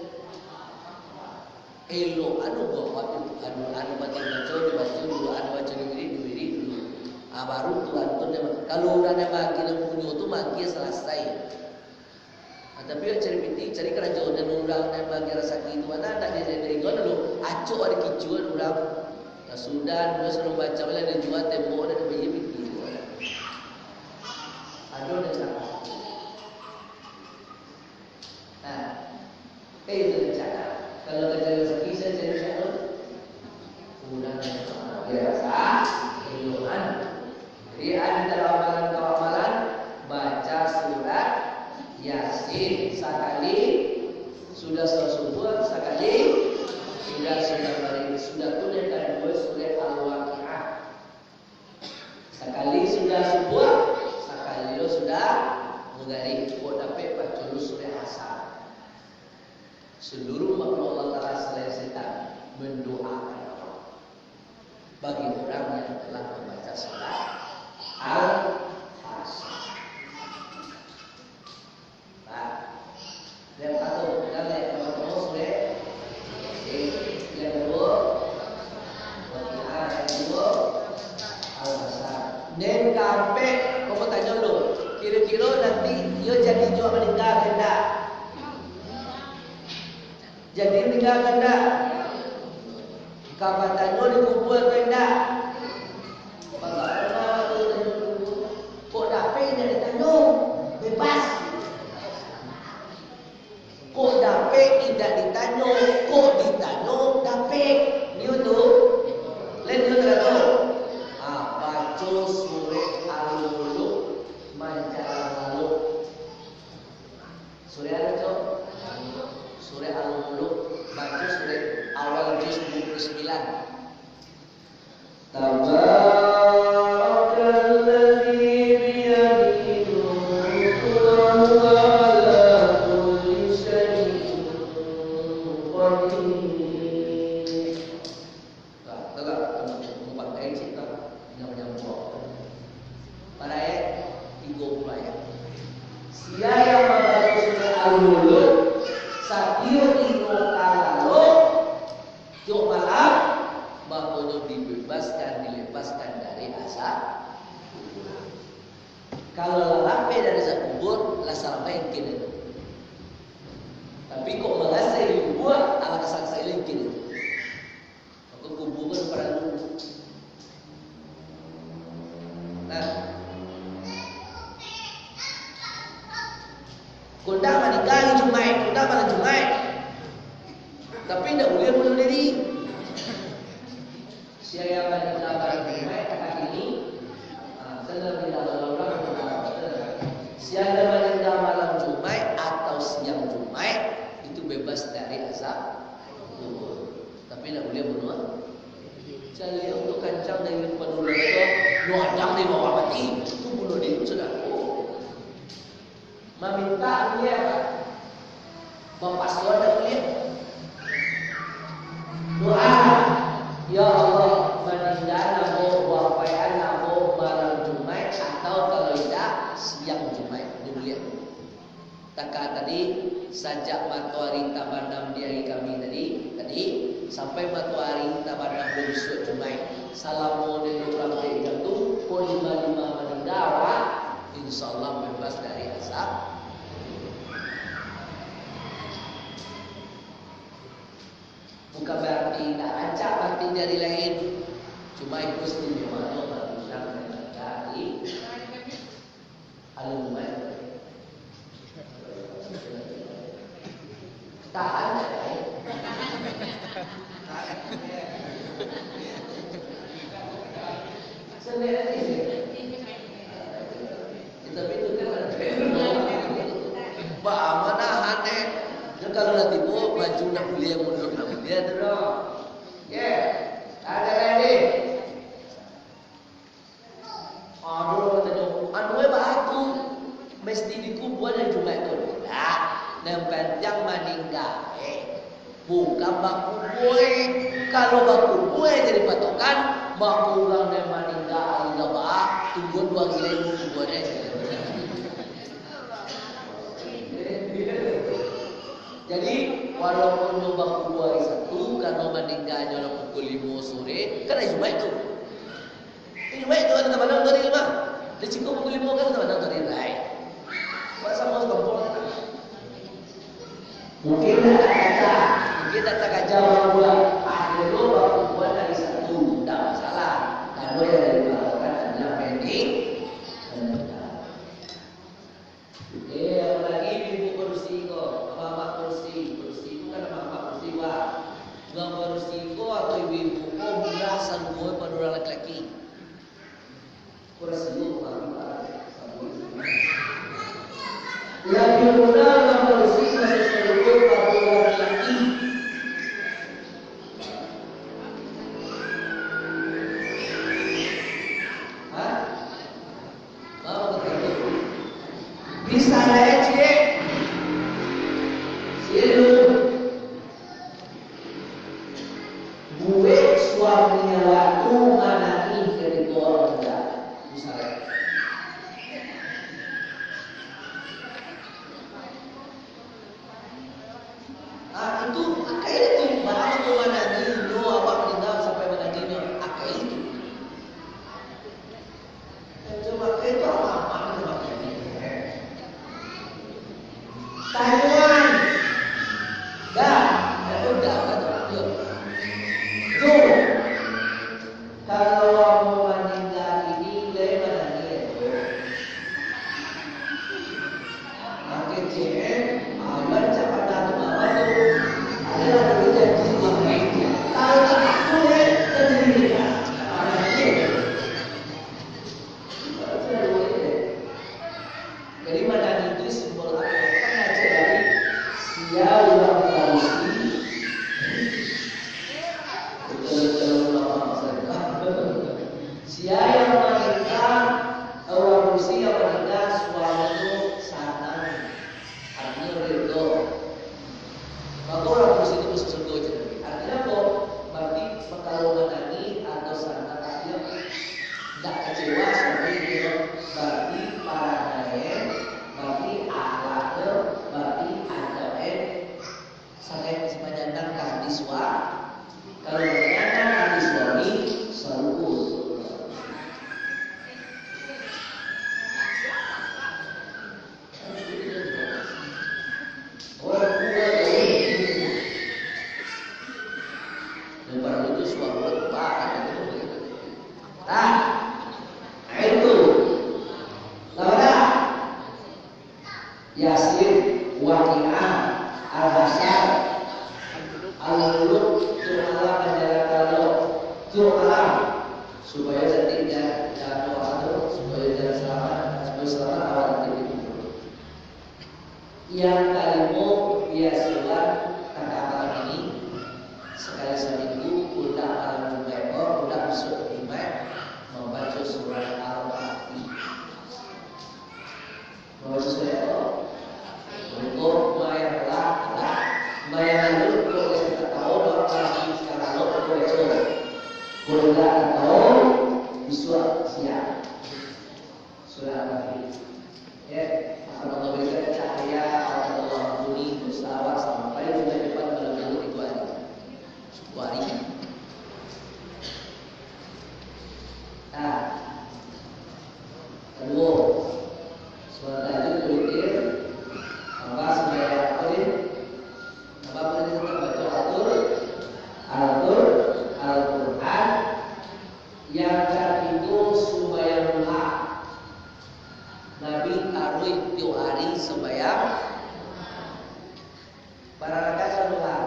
Elo, anu bawa anu baca dulu, anu baca diri dulu. Baru Tuhan tu kalau orang yang bagi yang punya tu maki selesai. Tapi cari kerajaan dan orang yang bagi rezeki itu mana tak dia dari kau dulu. Acuk ada kicuan orang. Ya sudah, dia selalu baca bila dia jual tembok dan dia pikir. Ada dan salah. Nah, itu cara. Kalau kerja rezeki saya cari cara. Orang yang biasa, ilmuwan. Jadi antara amalan baca surat Yasin sekali sudah subuh, sekali sudah maghrib, sudah tunaikan 2 surah Al-Waqiah. Sekali sudah subuh, sekali sudah maghrib. Kau dapat baca surah Asar. Seluruh makhluk Allah Taala selain setan mendoakan Allah bagi orang yang telah membaca surah Al-Asr. Yang satu dan yang kedua surah yang kedua yang kedua Al-Asr. Dan sampai kau tanya dulu, kira-kira nanti dia jadi jual meninggal tidak? Jadi meninggal tidak? Kapatannya dikubur tidak? Kok dapat tidak ditanya? Bebas. Kok dapat tidak ditanya? Kok ditanya dapat? Dia tu lain dia pakai cerita nyambung. Pada ayat 30 ayat. Sia yang membaca al-muluk satiu ino kalalo jok malam bakono dilepaskan dari azab kubur. Kalau lampai dari azab kubur lah salah mungkin itu. Tapi kok merasa ibu buat ala kesaksa mungkin itu. Maka kubur kan pada dulu. Nah, kondang menikahi Jumaid, tapi tidak boleh bunuh diri. Siapa yang menikah pada Jumaid kata ini, sedang tidak lalu-lalu. Siapa yang menikah malam Jumaid atau siang Jumaid itu bebas dari azab kubur, tapi tidak boleh bunuh. Jadi untuk kancang dari penuh itu, nuadang di bawah mati, itu bunuh diri sudah. Meminta dia Bapak dan dia doa, ya Allah meninggal namo wafayan namo malam Jumaid atau kalau tidak siang Jumaid dilihat. Taka tadi sejak matahari tabandam di hari kami tadi sampai matahari tabandam besok Jumaid. Salamun sampai itu pun 55 meninggal, insyaallah bebas dari azab. Bukan berarti tak acak berarti dari lain. Cuma itu istimewa manusia dari aluman. Tak ada lain. Sendiri sih. Tapi itu kan bah mana aneh. Kalau nanti bu maju nak kuliah mundur nak kuliah dulu, ada lagi. Aduh, anu batu mesti dikubur dan Jumaid tu. Nah, yang meninggal, bukan bakubur. Kalau bakubur jadi patokan, baku orang yang meninggal ada bah, tunggu 2 kali kuburnya. Jadi walaupun nyoba kubur hari Sabtu, karena meninggalnya dalam pukul 5 sore, kan hari Jumaid itu. Jumaid itu ada teman-teman dari rumah. Dia cukup pukul 5 kan teman-teman dari lain. Masa mau kampung? Mungkin tak kata orang buat ada nyoba kubur hari Sabtu, tak masalah. Kalau yang dari melakukan adalah pending. Apalagi ibu kursi kok, mama kursi itu kan mama kursi wah, nggak kursi kok atau ibu belasan gue pada orang laki-laki. Kursi itu mama yang dimana kursi masih seluruh pada orang laki-laki. Bisa saya cek gue suaminya waktu mana ini dari orang tua misalnya. Itu akai itu barang tu mana ni lo awak meninggal sampai mana ni akai itu. Cuma itu apa nama ini? Taiwan, dah, udah kan tuh. Kalau mau meninggal ini dari mana ni tua. Kalau ternyata hati suami selalu orang tua dan para itu suami tua nah itu lawan Yasin, Waqi'ah, Al-Hasyr, Al-Mulk, Tu'alam, Tu'alam supaya tidak jatuh supaya jangan selamat awal itu. Yang kalimu biasulah kata-kata ini sekali seminggu udah malam Jumat, udah masuk Jumat membaca surat Al-Fatihah. Membaca surat untuk bayar dulu kalau kita tahu bahwa sekarang lo kalau tidak tahu visual siap sudah lagi ya akan Allah berikan cahaya Allah ampuni dosa sampai sudah depan dalam itu hari nah kedua surat itu kulitir apa sebagai apa ini apa kita baca Al-Quran yang itu sembahyang duha Nabi taruh tiap hari sembahyang para rakaat duha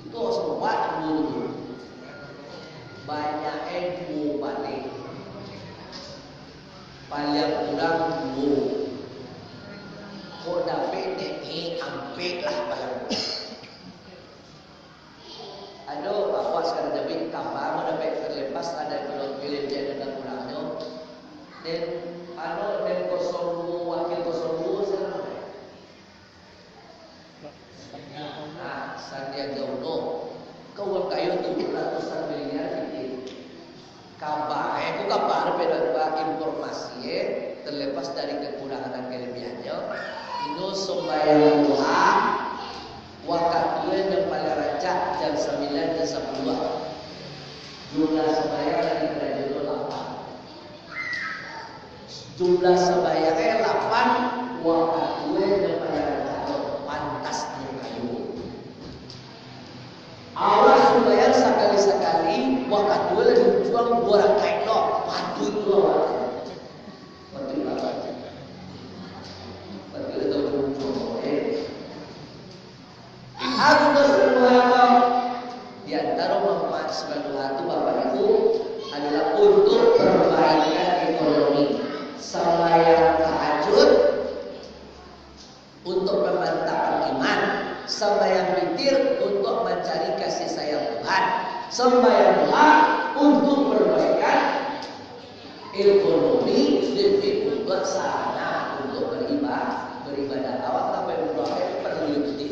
itu semua dulu banyak ilmu balik paling kurang dulu kok dapat ini hampir lah paling aduh bapak sekarang dapat kabar mau dapat terlepas ada film dia dengan kurangnya dan dan 02 wakil 02 sekarang nah Sandiaga Uno kau kayu tuh ratusan miliar gitu kabar aku kabar pada informasi terlepas dari kekurangan dan kelebihannya itu sembahyang duha waktu yang paling rancak jam 9 dan 10 jumlah sembahyang dari kerajaan 8 jumlah sembahyangnya 8 waktu yang paling rancak pantas di kayu awal sembahyang sekali-sekali waktu yang dijual 2 rakaat waktu itu waktu itu apa waktu itu aku bersemangat di antara manfaat sebagai itu Bapak Ibu adalah untuk perbaikan ekonomi sembahyang tahajud untuk memantapkan iman sembahyang witir untuk mencari kasih sayang Tuhan sembahyang duha untuk perbaikan ekonomi dan juga sarana untuk beribadah awak sampai berdoa perlu lebih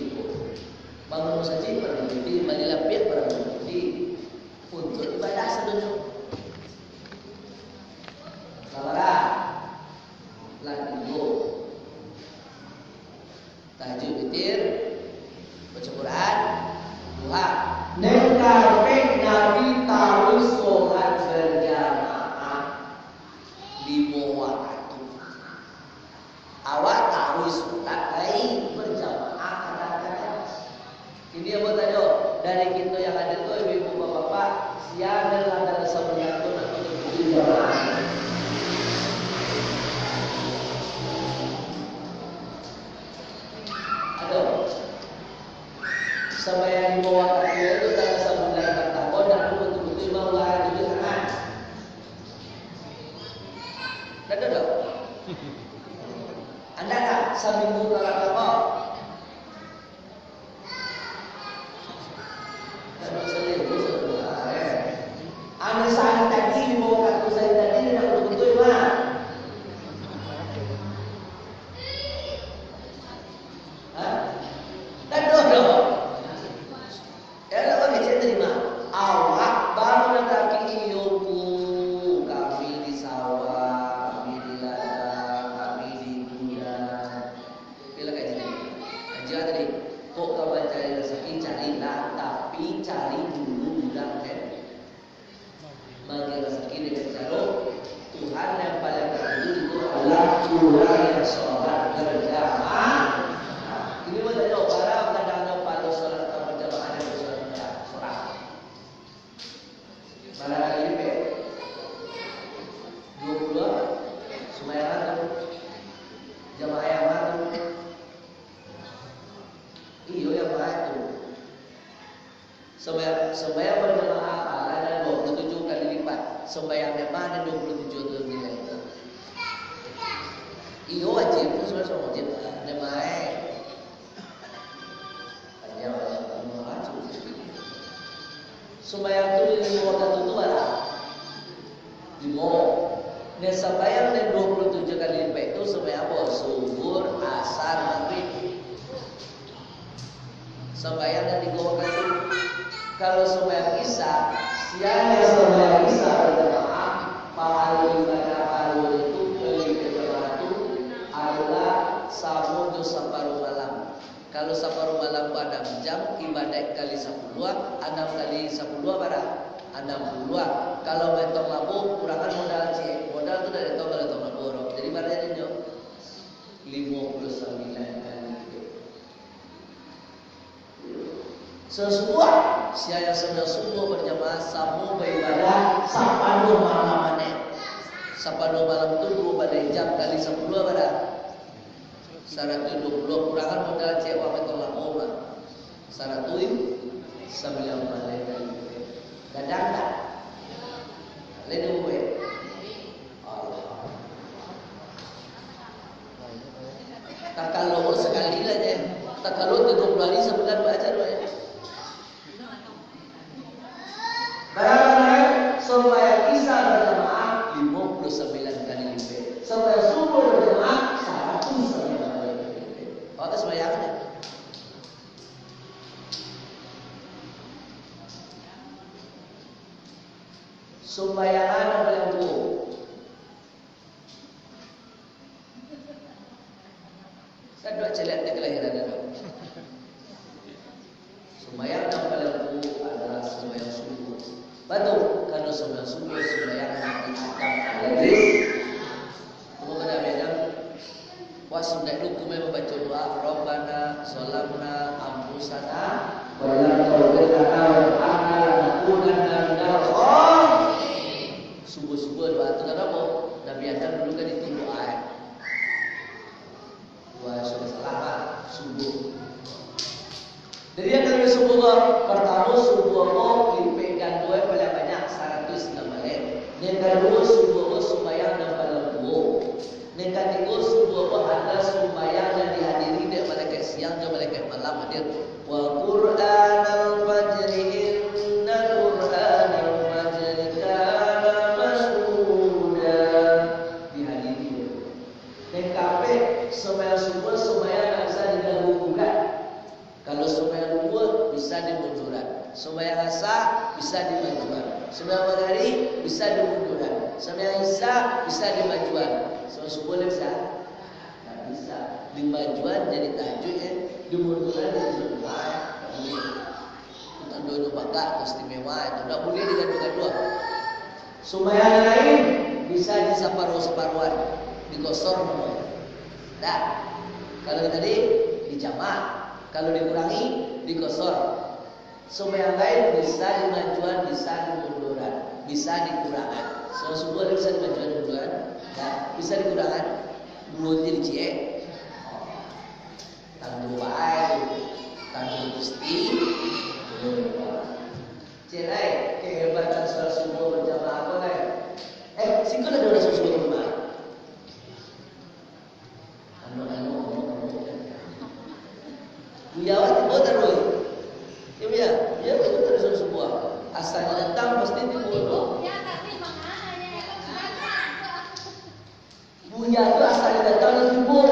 bangun saja perlu lebih balilah pihak perlu lebih untuk ibadah sedunia sabarah lagi dulu tahajud witir baca Quran duha nengkarpek Nabi tahu sholat berjamaah di bawah waktu awak tahu sholat lain berjamaah kadang-kadang ini apa tadi dari kita yang ada tu ibu bapak siang dan ada sebenarnya tu nak berjamaah sembahyang di bawah kaki itu tak sebulan bertahun dan betul-betul mau lari di tangan. Ada tak? Anda tak seminggu kalau apa? Kalau selesai sudah. Anda saat tadi di bawah kaki saya tadi tidak betul-betul mah. Awak baru datang iyoku kami di sawah, kami di ladang, kami di gudang. Bila kayak gini. Kok kamu cari rezeki, carilah, tapi cari dulu bilang bagi rezeki dengan cara Tuhan yang paling tertinggi itu adalah Tuhan yang sholat berjamaah. Ini betul para kadang-kadang pada sholat berjamaah dan sholat. Malah kali ini 20 sembahyang jamaah yang mana? Iyo yang mana itu? Sembahyang berjamaah ada 27 kali lipat. Sembahyang yang mana 27 itu nilai? Iyo wajib, itu sebenarnya wajib. Jamaah yang wajib. Sembahyang itu 5 waktu itu ada 5. Dan sembahyang dan 27 kali lipat itu sembahyang apa? Zuhur, asar, maghrib. Sembahyang dan 3 waktu itu. Kalau sembahyang isya, siang sembahyang isya berjamaah, pahala ibadah pahala itu berjamaah itu adalah samudra separuh malam. Kalau separuh malam pada jam ibadah kali 10, 6 kali 10 berapa? 60. Kalau betong labu kurangan modal cek. Modal itu dari tong dari tong labu. Jadi berapa ini? 59 kali. Sesuai siaya subuh berjamaah samu beribadah separuh malamannya. Separuh malam itu 2 pada jam kali 10 berapa? 120 kurangan modal cek wa betong labu. 109 kali. Kadang tak lain gue. Tak kalau sekali aja. Tak kalau 30 hari sebulan baca doa ya. Barang sembahyang isya berjamaah 59 kali lipat. Sembahyang subuh berjamaah 109 kali lipat. Apa sembahyangnya? Sembayangan yang paling buruk. Saya doa celat ke kelahiran itu. Sembayang yang paling buruk adalah sembayang subuh. Betul, kalau sembayang subuh sembayang yang diadam lagi. Kemudian bilang, wah sudah dulu membaca doa Rabbana Salamna Ampusana wala tawbirana wa'ana nakunanna minal khasirin. Subuh-subuh doa itu kan apa? Nabi Adam dulu kan itu doa. Doa selamat subuh. Jadi yang kami subuh pertama subuh apa lipatkan doa paling banyak 100 balik. Yang kedua subuh sembahyang dan paling buruk. Yang ketiga subuh apa ada sembahyang yang dihadiri dari malaikat siang dan malaikat malam hadir. Wa Qur'anal fajri innal Qur'anal fajri kana mashhuda dihadiri. Dan kafe sembahyang subuh sembahyang tak bisa diganggu gugat. Kalau sembahyang duhur bisa dimunduran, sembahyang asar bisa dimajuan, sembahyang maghrib bisa dimunduran, sembahyang isya bisa dimajuan. Sembahyang subuh bisa? Tak bisa. Dimajuan jadi tahajud ya, dimunduran jadi sunat. Tak boleh. Tak dua bakat istimewa itu tak boleh digaduh-gaduh. Sembahyang lain bisa di separuh-separuhan, digosor semua. Tak. Kalau tadi dijamaah. Kalau dikurangi, digosor. Sembahyang lain bisa dimajuan, bisa dimunduran, bisa dikurangan. Semua subuh bisa dimajuan, dimunduran, dan bisa dikurangan. Dulu jadi cie, tanggung baik, tanggung gusti. Cerai, kehebatan sholat subuh berjamaah apa kan? Singkul ada orang sholat subuh berjamaah. Buyawat itu terus. Ya, dia itu terus sebuah. Asalnya datang pasti timbul. Buya itu asalnya datang dan timbul.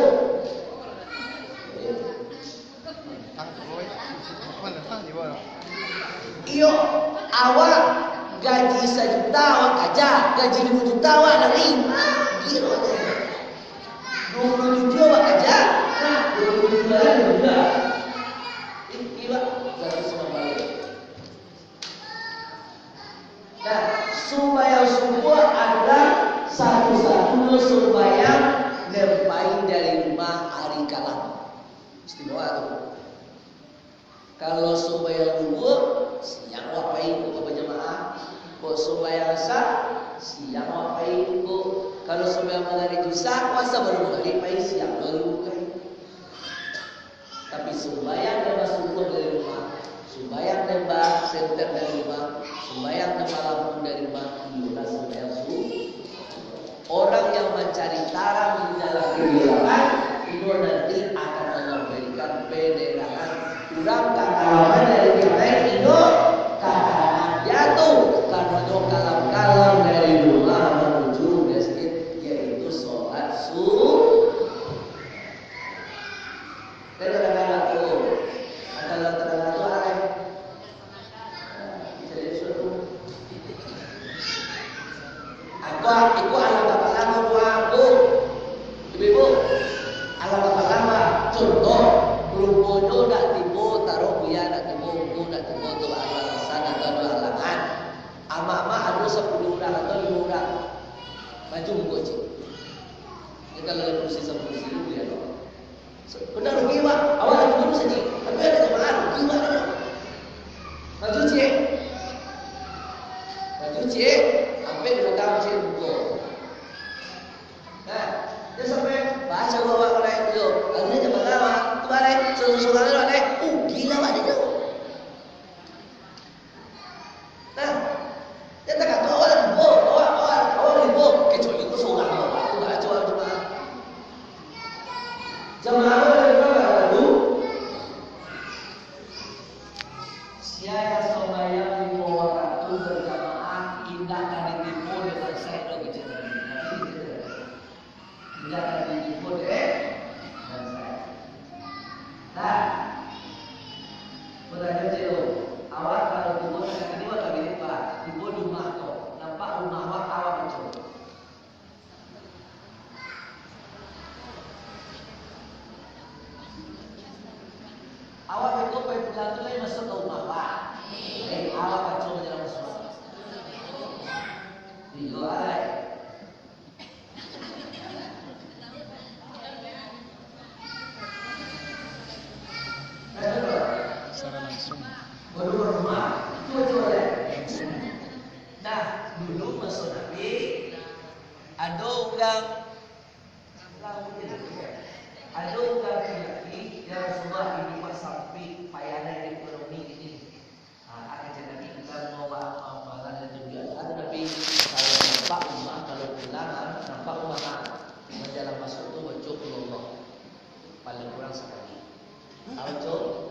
Iyo, awak gaji 1 juta awak kerja, gaji 5 juta awak nerima. Gila deh. 27 awak kerja, 27 juta juga. Amun sembahyang nempain dari rumah hari kalam. Istimewa tuh. Kalau sembahyang zuhur siang wapain ke berjamaah. Kalau sembahyang asar siang wapain ke. Kalau sembahyang maghrib isya puasa baru maghrib pain siang baru bukan. Tapi sembahyang dan subuh dari rumah, sembahyang nembak senter dari rumah, sembahyang nembak Lampung dari rumah, itulah sembahyang subuh. Orang yang mencari tarang di dalam kegelapan, itu nanti akan Allah berikan penerangan. Kurang kekalaman dari yang lain itu kekalaman jatuh karena itu kalam-kalam dari rumah menuju masjid, yaitu sholat subuh. Kadang-kadang itu adalah terang itu alim. Jadi suatu. Aku alam bapak lama doa aku. Ibu, alam bapak lama. Contoh, rupodo dak tibo taruh buya dak tibo buku dak tibo tu alasan atau dua halangan. Ama-ama ada 10 orang atau 5 orang. Maju mukoci. Ini kalau kursi kursi dulu ya. Benar rugi pak, awal lagi dulu saja. Tapi ada jemaah rugi pak. Maju cik, sampai di belakang cik buku. Nah, dia sampai baca bawa oleh itu. Akhirnya jemaah pak, tu ada sesuatu ada. Gila pak dia. Nah, dia tak kata awal lagi buku, kecuali itu seorang pak. Tu tak coba jemaah. Jemaah siapa sembahyang 5 waktu berjamaah tidak akan ditipu dengan saya bicara tidak akan ditipu dengan saya. Nah, berada jauh. Awak kalau tipu dengan kedua kali lipat, tipu di rumah kau, nampak rumah awak mencoba. Awak itu pulang tu lagi masuk ke rumah awak. Awak kacau jalan masuk. Tiga alai. Secara langsung. Baru rumah tu leh. Nah, dulu masuk Nabi ada orang ada orang lelaki yang Rasulullah ini pas sampai payanan ekonomi ini. Akan jadi kita mau amalan dan juga ada tapi kalau nampak rumah kalau pulang nampak rumah menjalan masuk tu bocor Allah paling kurang sekali. Bocor.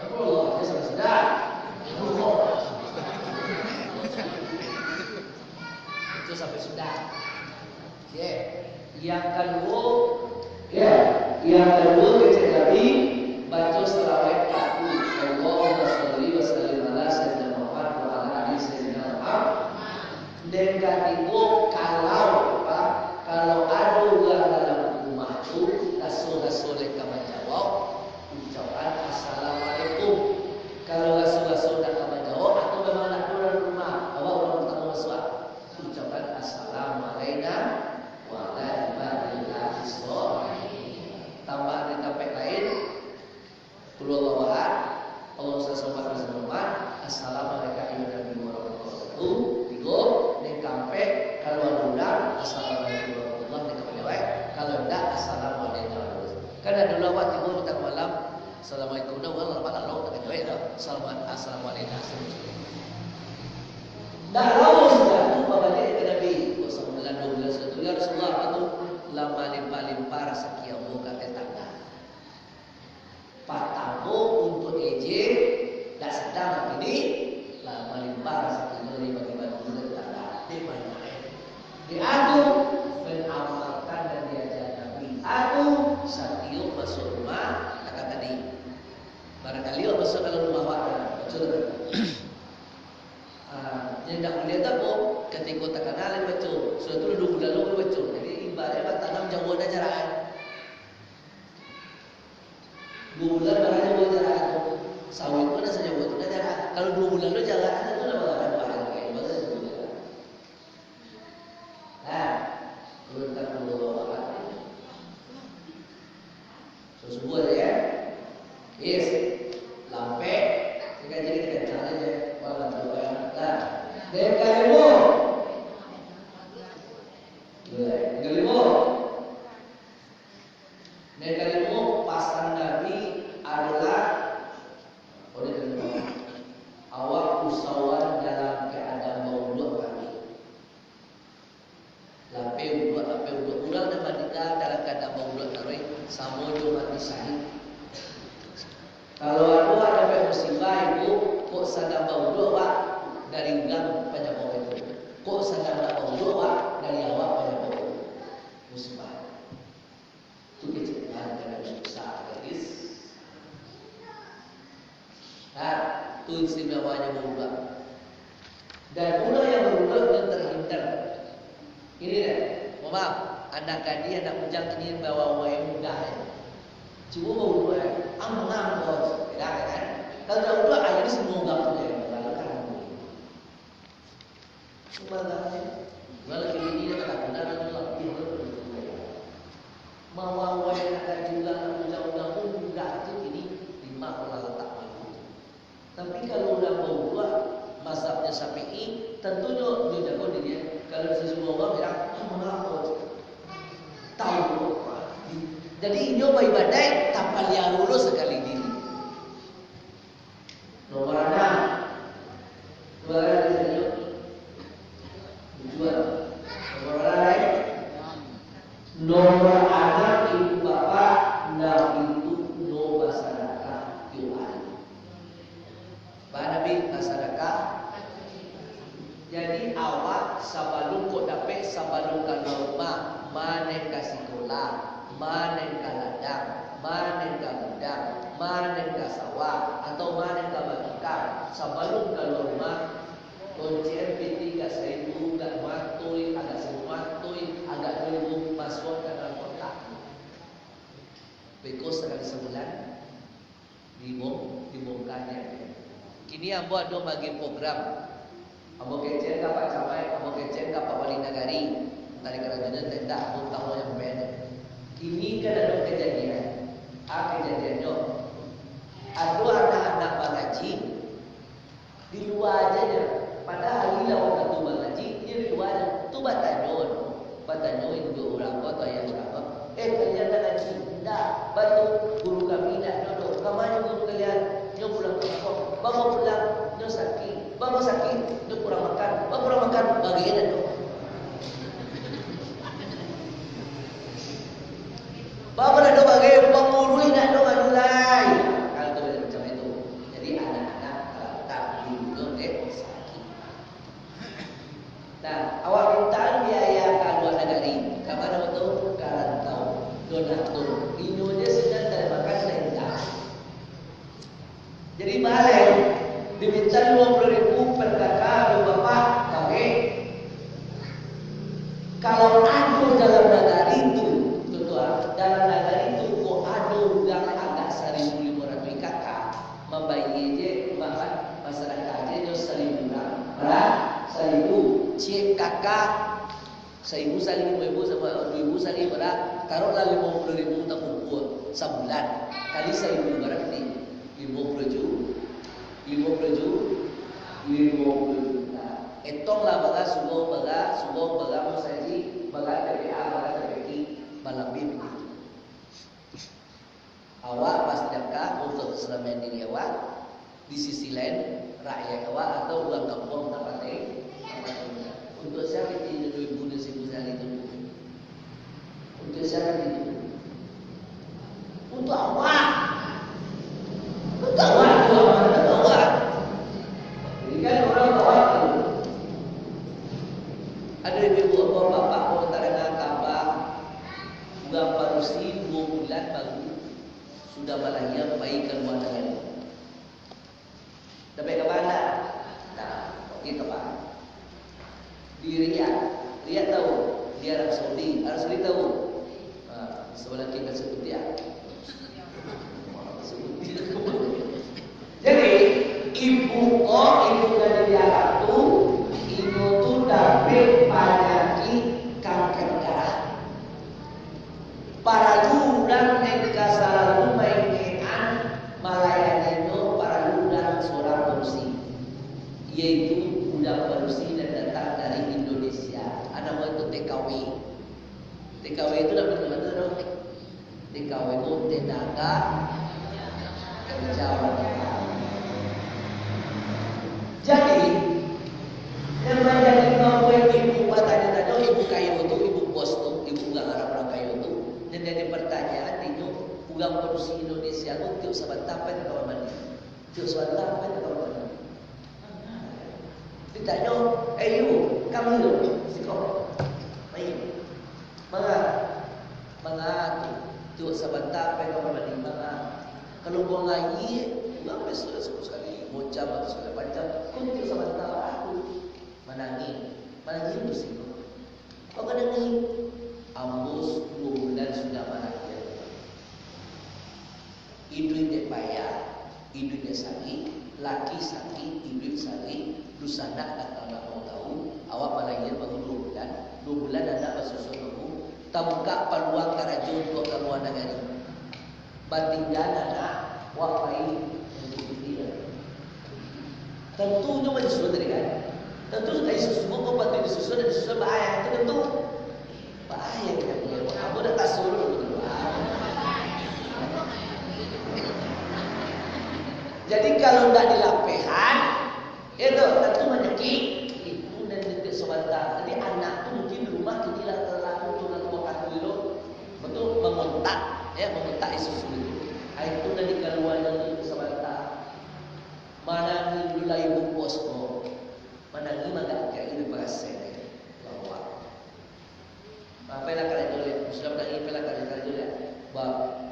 Allah dia sudah. Itu sampai sudah. Yang kedua kecil Nabi baca selawat aku Allahumma sholli wa sallim ala sayyidina Muhammad wa ala ali sayyidina Muhammad. Dan ketiga kalau ada orang dalam rumah tu rasul-rasul yang menjawab ucapan assalamualaikum. Kalau rasul-rasul nak menjawab atau memang nak turun rumah awak orang pertama masuk ucapan assalamualaikum wa ala ibadillah sholihin. Tambah di tempat lain Qul Allah sallallahu assalamualaikum warahmatullahi wabarakatuh. Tiga di kampek kalau ada assalamualaikum warahmatullahi wabarakatuh. Kalau tidak assalamualaikum warahmatullahi wabarakatuh. Kan ada dulu awak tiba kita malam assalamualaikum warahmatullahi wabarakatuh. Tak kata assalamualaikum. Dah lama sudah tu babanya ke Nabi. Bulan 12 itu ya Rasulullah itu lama limpah rezeki Allah kata tanda. Patamu untuk eje dah sedang ini lama limpah rezeki dari bagaimana dulu tanda di mana. Diadu beramalkan dan diajar Nabi. Adu satiup masuk rumah kata tadi. Barangkali masuk dalam rumah awak betul. Yang tak melihat apa ketika tak kenal yang betul. Suatu 2 bulan lalu betul. Jadi ibaratnya tanam jauh ada jarak. 2 bulan barangnya boleh jarak. Sawit mana saja buat ada jarak. Kalau 2 bulan lalu jarak itu dah bahan bahan kayak bahasa itu. Nah, Yes, lampe. Kita jadi kencang aja. Walau coba ya. Nah, dekalimu. Dekalimu pasan Nabi adalah awak usahawan dalam keadaan maulud kami. Lape udut urang dan mandika dalam keadaan maulud kami. Sama jo mati syahid. Kalau ada musibah itu kok sadar maulud wak dari ulang penyebab itu. Kok sadar maulud wak dari awak penyebab musibah. Itu kecelakaan karena susah, guys. Nah, itu istimewanya maulud. Dan ulah yang maulud yang terhindar. Ini deh, maaf, anak gadis, anak bujang ini bawa wae mudah ya. Cuma maulud ya, aman bos, tidak kan? Kalau dah maulud ayat semua enggak punya, kalau kan. Cuma enggaknya, kalau ini dia kata benar dan lebih Mawa wae anak juga anak bujang pun enggak itu ini lima orang letak maulud. Tapi kalau udah maulud mazhabnya Syafi'i tentunya dia jago dia. Kalau sesuatu orang bilang mengapa tahu. Jadi nyoba ibadah tanpa dia lulus sekali diri. Nomor 6. Juara di sini. Juara. Nomor lain. Nomor anak ibu bapak nak itu no masyarakat Tuhan. Pak Nabi masyarakat. Jadi awak sabalung kok dapat sabalung kalau rumah mana ke sekolah, mana ke ladang, mana ke gudang, mana ke sawah atau mana ke bakar. Sabalung kalau rumah lonceng piti gak 1.000 gak matui, agak 1.000 agak 2.000 masuk ke dalam kotak. Bekos sekali sebulan dibongkarnya. Kini ambo ada bagi program. Ambo kecil dapat capai, ambo kecil dapat wali nagari. Tadi kerajaan tenda, ambo tahu yang pendek. Kini kan ada kejadian. Kejadiannya ada anak-anak mengaji di luar aja. Padahal bila orang tu mengaji, dia di luar aja. Tu batanyon dua orang atau yang berapa? Ternyata ngaji. Tak, batu guru kami nak duduk. Kamanya guru kalian? Dia pulang kampung. Bapak pulang, dia sakit. Bapak sakit, dia kurang makan. Bapak kurang makan, bagian itu. Bapak nak doa bagian, pengurus nak doa mulai. Kalau tu macam itu. Jadi anak-anak tak duduk sakit. Nah, awak minta biaya kalau negari. Kapan itu? Karantau, donatur. Inonya sedang dari makan lentah. Jadi balik diminta 20.000 per kakak bapak kami. Kalau ada dalam negara itu, tuan, dalam negara itu kok ada yang agak 1.500 kakak membayar je masyarakat je 1.000 orang. Berapa? 1.000 cik kakak 1.000 saling 5.000 sama 2.000 saling berapa? Taruhlah 50.000 tak kumpul sebulan kali 1.000 berarti 50 juta. Etonglah baga subuh baga musadi baga KPA baga KPI malambim. Awak pas jaga untuk keselamatan diri awak, di sisi lain rakyat awak atau uang kampung tak pakai. Untuk siapa itu 2.000 itu? Untuk siapa itu? Untuk awak. Untuk awak. Ini kan orang awak itu. Ada ibu bapak pengetara kabar bulan parusi 2 bulan baru sudah balahia baik keluar negara. Dapat ke mana? Nah, pergi ke mana? Di Riyadh tahu, di Arab Saudi tahu. Sebelah kita sebut dia. Jadi ibu dari Arab tu, ibu tu dapat penyakit kanker darah. Para jurang yang selalu mainan malah KW itu dapat mana dong? Di KW itu tenaga kerja wanita. Jadi yang menjadi ngomong ibu batanya tadi, ibu kayu itu, ibu bos tuh, ibu nggak harap kayu itu. Dan jadi pertanyaan itu, ugang produksi Indonesia itu tiap sahabat tapen atau mana? Tiap sahabat tapen atau mana? Ditanya, ibu, kamu itu, sikap, ayo, mengatu, tiap sahabat tapen atau mana? Kalau gua ngaji, ugang besok sekali, mau jam atau segala macam, kau tiap sahabat tapen aku, menangis itu sih. Kau kadang ni, ambus 2 bulan sudah menangis. Ibu dia bayar, ibu dia sakit, laki sakit, ibu sakit, lusana tak mau tahu, awak melahir baru 2 bulan, 2 bulan anda bersusun aku, tak buka peluang kerajaan untuk keluar negara. Batindan anak, wapai untuk dia. Tentunya bersusun dari kan? Tentu dari susu kau patut disusun dan disusun bahaya itu tentu bahaya kan? Aku dah tak suruh betul. Jadi kalau tidak dilapehan, itu tentu menyakit ibu dan detik sebentar. Jadi anak tu mungkin di rumah kita terlalu turun makan dulu, betul mengontak, ya mengontak susu itu. Itu dari keluar dari sebentar. Mana ni dulu ibu bosku. Menangi maka kayak ini berasa bahwa apa yang akan dijual sudah menangi apa yang akan dijual bahwa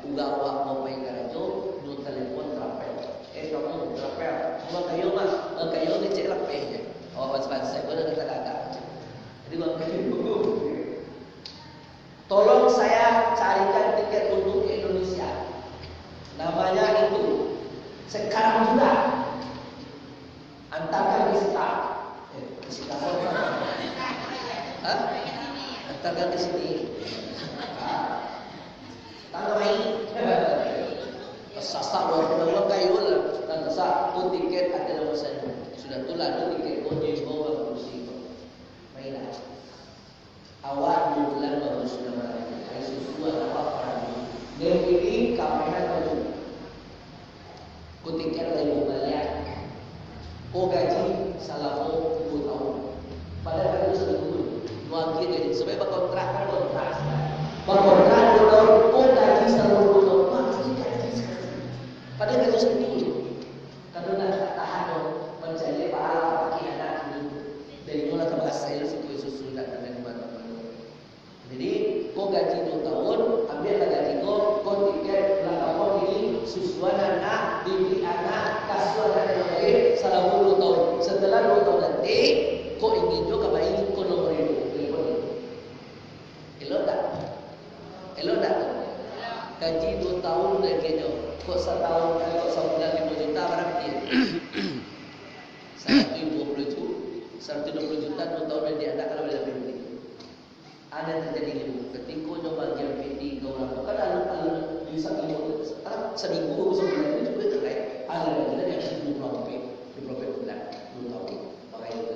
uga awak mau main karajo do telepon trapel kamu trapel buat kayu mas kayu ni cek lapehnya awak pas-pas saya boleh kata-kata jadi buat kayu tolong saya carikan tiket untuk ke Indonesia namanya itu sekarang juga antarkan di Sita antarkan ke sini. Tangga main. Sasa luar kayu lah. Dan sasa pun tiket ada dalam saya. Sudah tu lalu tiket kau jadi bawa kursi. Mainlah. Awak 2 bulan baru sudah melakukan. Hari susu awak orang. Dan ini kamera baru. Kau tiket lagi balik. Kau gaji salamu 2 tahun. Padahal itu sudah dulu. Nuangkir jadi supaya berkontrak kan kontrak. Berkontrak 2 tahun, kau gaji salamu 2 tahun. Makanya gaji sekali. Padahal gaji sendiri. Kalau nak tahan mencari pahala bagi anak ini dari mula ke bahasa itu susu dan mana-mana. Jadi kau gaji 2 tahun, ambillah gaji kau tiket belakang ini susuan anak, dibeli anak, kasuan anak yang lain salamu 2 tahun. Setelah 2 tahun nanti kau ingin juga bayi kau nomor itu telepon itu. Elok tak? Elok tak? Gaji 2 tahun dah kena. Kau 1 tahun, kau sebulan 5 juta berapa dia? 120 juta, 120 juta 2 tahun dia ada kalau boleh beli. Ada terjadi itu. Ketika kau bagian PT kau orang kan alun di satu seminggu sebulan itu juga terkait. Ada lagi yang di profit bulan 2 tahun. Makanya itu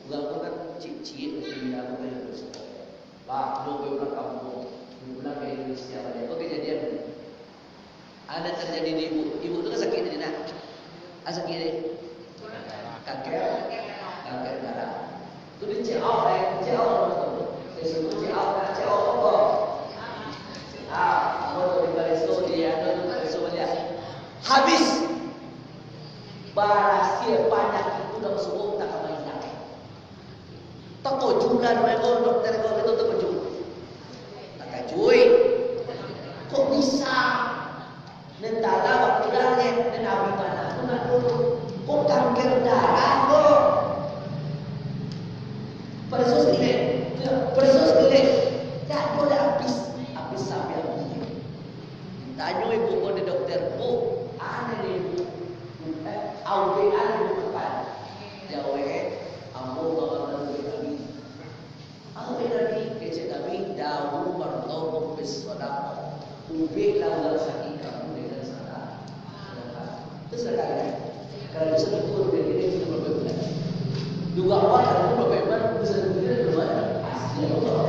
Ugang kan cip-cip Bila aku kena berusaha lah, 2 bulan kampung 2 bulan ke Indonesia banyak. Itu kejadian ada terjadi di ibu. Ibu itu kan sakit ni nak sakit ni kanker darah. Itu dia check out check out dia sebut check out apa apa di baleso dia ada di baleso dia habis barasia banyak itu dah semua tak main. Tak jualan mereka doktor kau itu tak jual. Tak cuy. Kok bisa? Nentara waktu dalnya dan abi mana? Kau nak dulu. Kok kanker darah kok? Presos ini. Tak boleh habis sampai habis. Tanya ibu kau di dokter bu, ada ni ibu. Awal ada ibu apa? Jauh ambo bawa Aku lagi kecil kami dahulu bertemu bersama ubik lawan sakit kamu dengan sana. Itu sekali. Kalau bisa betul begini sudah berbeda. Juga awak kalau berbeda bisa berbeda dengan asli Allah.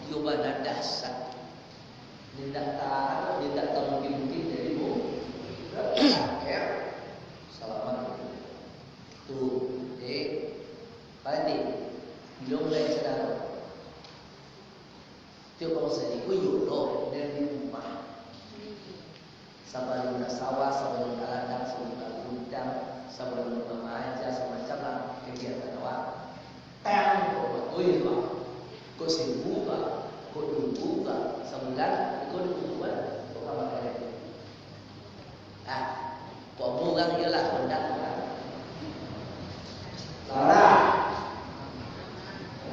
Yobana dasar. Tidak tahu mungkin jadi bu. Ya, selamat. Tuh, pasti belum mulai sedar. Tiap kalau saya ikut yolo dari rumah. Sebelum sawah, sebelum ladang, sebelum gudang, sebelum remaja, semacam lah kegiatan awak. Tempo, kok sebuah, kok dua, sebulan, kok dua, kok apa kalian? Kok bukan ialah hendak kan? Salah.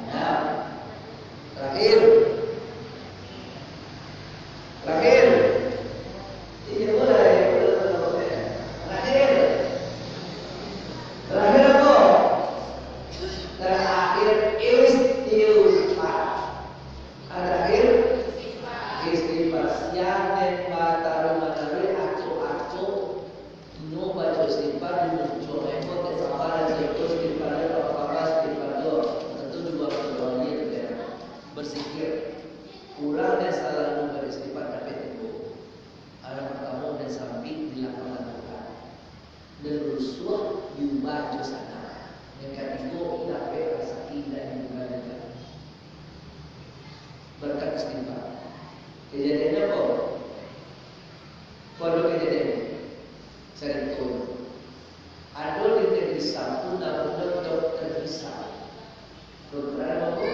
Nah, terakhir. Berkat istighfar. Kejadiannya apa? Pada kejadian saya tahu. Ada di negeri satu namanya dokter Hisam. Dokter apa?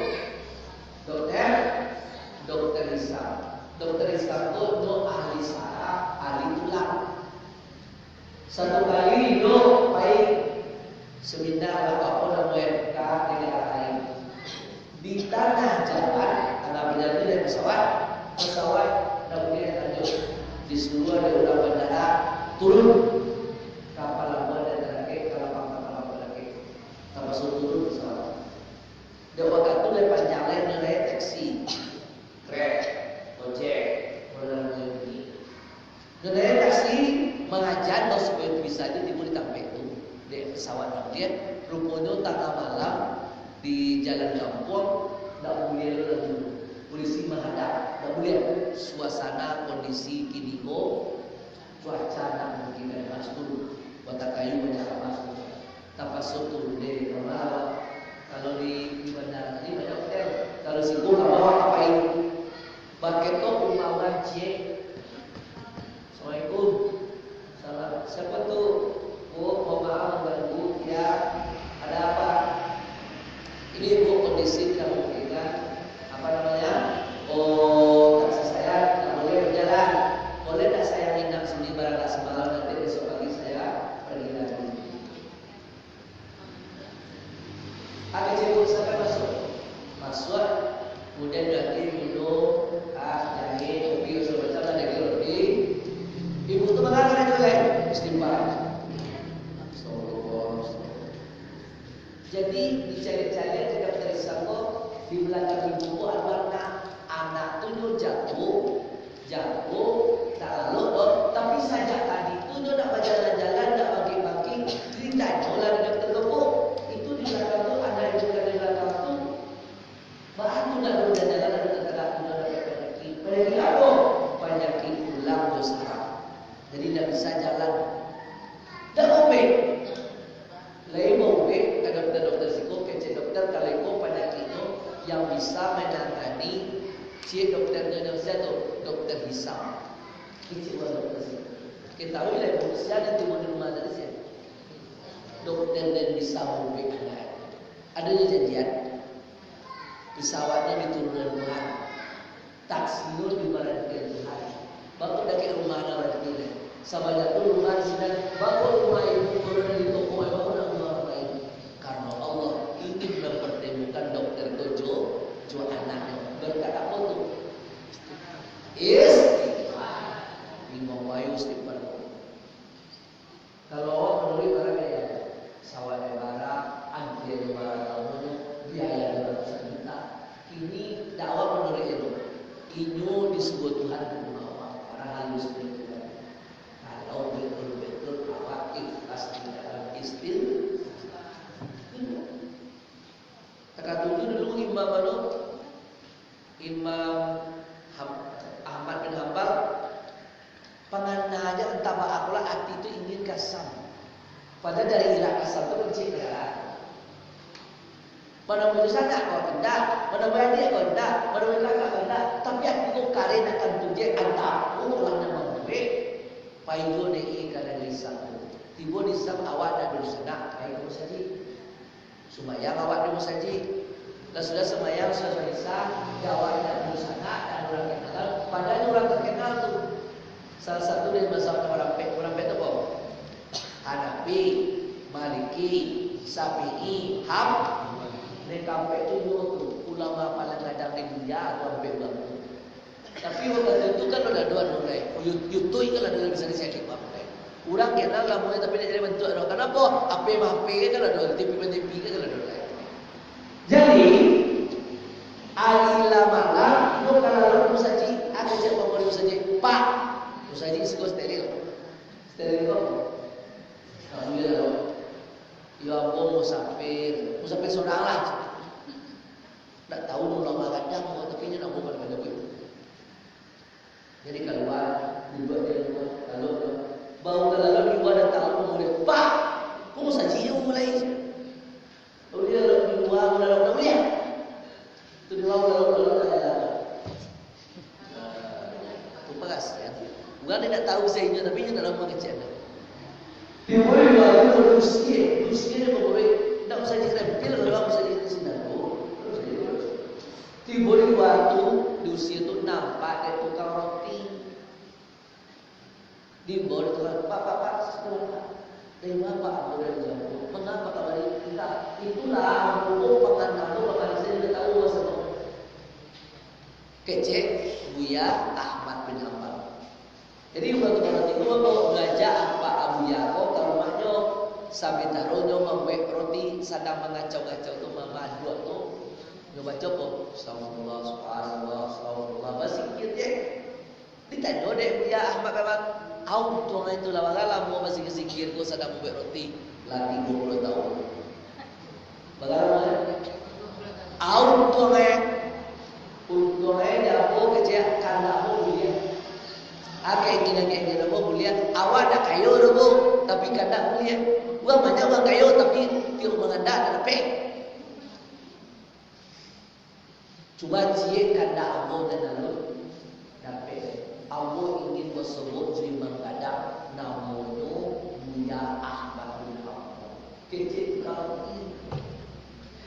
Dokter Hisam. Dokter Hisam itu no ahli saraf, ahli tulang. Satu kali no baik seminar apapun namanya di negara lain. Di tanah jalan, tanah berjalan dari pesawat kemudian lanjut di seluruh ada ulang bandara turun kapal lambat dan terakhir kapal lagi tanpa suruh turun pesawat. Dan waktu itu dari panjang lain nilai taksi, grab, ojek, mulai ini. Nilai taksi mengajar bahwa supaya bisa aja timbul di tempat itu di pesawat kemudian rupanya tengah malam di jalan kampung, tak boleh lalu polisi menghadap, tak boleh suasana kondisi kini cuaca tak mungkin ada masuk, batang kayu banyak masuk, tak masuk tu deh normal. Kalau di bandara ini banyak hotel, kalau sibuk bawa apa itu, pakai tu umawan cek. Assalamualaikum, salam. Siapa tu? Oh, maaf mengganggu ya. Ada apa? Ini kondisi kemungkinan apa namanya? Taksi saya tidak boleh berjalan. Boleh tak saya nginap sini barang semalam nanti besok pagi saya pergi lagi. Ada cebur sampai masuk, kemudian ganti minum jahe, kopi, macam ada roti. Ibu tu mengarang itu istighfar. Jadi dicari-cari dekat dari Sangko di belakang ibu ada anak tu jatuh, tak lalu, tapi saja tadi tu nak berjalan-jalan, nak bagi-bagi, ditanya oleh dokter Gepuk. Itu di belakang tu anak ibu di belakang tu, baru nak berjalan-jalan ada tetangga tu nak penyakit apa? Penyakit ulang dosa. Jadi tidak bisa jalan. Dah obek. Lain obek. Dokter psikok, kecil dokter kalau penyakitnya yang bisa menangani cik dokternya tu dokter Hisam. Kecil dokter psikok. Kita tahu lah manusia dan timur di rumah dari siapa. Dokter dan bisa memberi anak. Adanya janjian. Pesawatnya diturunkan Tuhan. Taksinya dibarankan Tuhan. Baru dah ke rumah nak berarti. Sama jatuh rumah di sini. Baru rumah ibu turun dari toko. Baru nak rumah lain. Karena Allah ingin mempertemukan dokter Gojo anaknya. Berkat apa tu? Istighfar. Bingung wayu istighfar. Kalau awak menurut barang ya, sawah negara, anjir barang namanya, biaya 200 juta. Ini dakwah menurut itu. Ini disebut Tuhan ke rumah awak. Para halus itu. Kalau betul-betul awak ikhlas di dalam istighfar. Teka tujuh dulu imam mana? Imam Ahmad bin Hanbal pengananya entah akulah hati itu ingin kasam. Padahal dari ilah kasam itu benci keadaan. Mana putusan nak kau hendak, mana bayar kau hendak, mana bayar kau hendak. Tapi aku karen akan tunjuk anda orang yang duit. Paido ni ikan dari satu. Tiba di sana awak dah dulu sana. Paido saja. Sumayang awak dulu saja. Dan sudah semayang sudah selesai. Awak dah dulu sana dan orang kenal. Padahal orang terkenal tu. Salah satu dari mazhab orang pek tu apa? Hanafi, Maliki, Syafi'i, Ni kampek tu dua tu ulama paling kadang di dunia tu hampir banget. Tapi waktu itu kan ada dua nilai. YouTube kan ada bisa disediakan apa? Orang kenal lah mulai tapi dia jadi bentuk ada. Kenapa? HP kan ada, TV kan ada. Jadi alila malam tu kalau musaji aku siapa mau musaji Pak musaji sekolah steril kok. Kamu ya lo. Ya aku musafir seorang lah. Tak tahu ulama kadang tapi dia nak buat pada gue. Jadi keluar, dibuat dia keluar, kalau bau kalau dibuat dan tahu kemudian Pak, kamu sajinya mulai. Kalau dia di luar mulai dia, tu di luar saya. Tu pegas ya. Bukan dia tak tahu saya tapi dia dalam mengecek. Dia boleh buat dusia dia boleh. Tak usah dirempil kalau usah di sini dulu. Tiba di waktu di usia tu nampak dia tukang roti. Di bawah tukang pak sekolah. Dari mana pak aku dari jauh? Mengapa kabar kita? Itulah aku pengen aku bakal saya tidak tahu masa tu. Kecek Buya Ahmad bin Hanbal. Jadi waktu orang itu mau belajar apa Abu Yaakob ke rumahnya sampai taruhnya membuat roti sedang mengacau-acau tu memaduk tu. Dia baca apa? Astagfirullah, subhanallah, astagfirullah. Basikir je. Ditanya dek Buya Ahmad memang au tu orang itu lah bagalah mau basikir-sikir ku sedang membuat roti lagi 20 tahun. Bagaimana? Au tu orang untuk dia apa kerja kanda apa dia. Akai kena apa boleh awak dah kayu dulu tapi kanda boleh. Uang banyak uang kayu tapi tiup menganda dan apa? Cuba cie kanda amo dan lalu dapat. Amo ingin bersebut jadi mengada namanya Buya Ahmad bin Hanbal. Kecil kalau ini.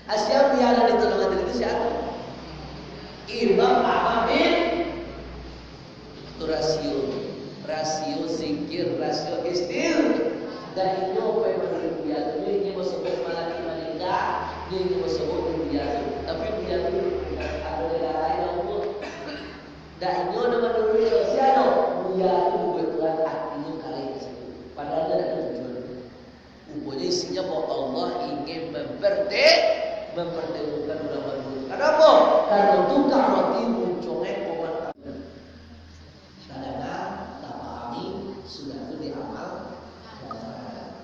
Asyam dia ada di tengah itu siapa? Imam Ahmad bin rasio zikir, rasio istil dan itu apa yang dia itu ini bersebut malaki malingga dia ini bersebut dia tapi dia itu ada lain apa dan itu nama dulu siapa dia itu kebetulan artinya kali itu padahal dia ada tujuan rupanya isinya bahwa Allah ingin mempertemukan ulama dulu kenapa? Karena tukang roti munculnya sudah itu diamal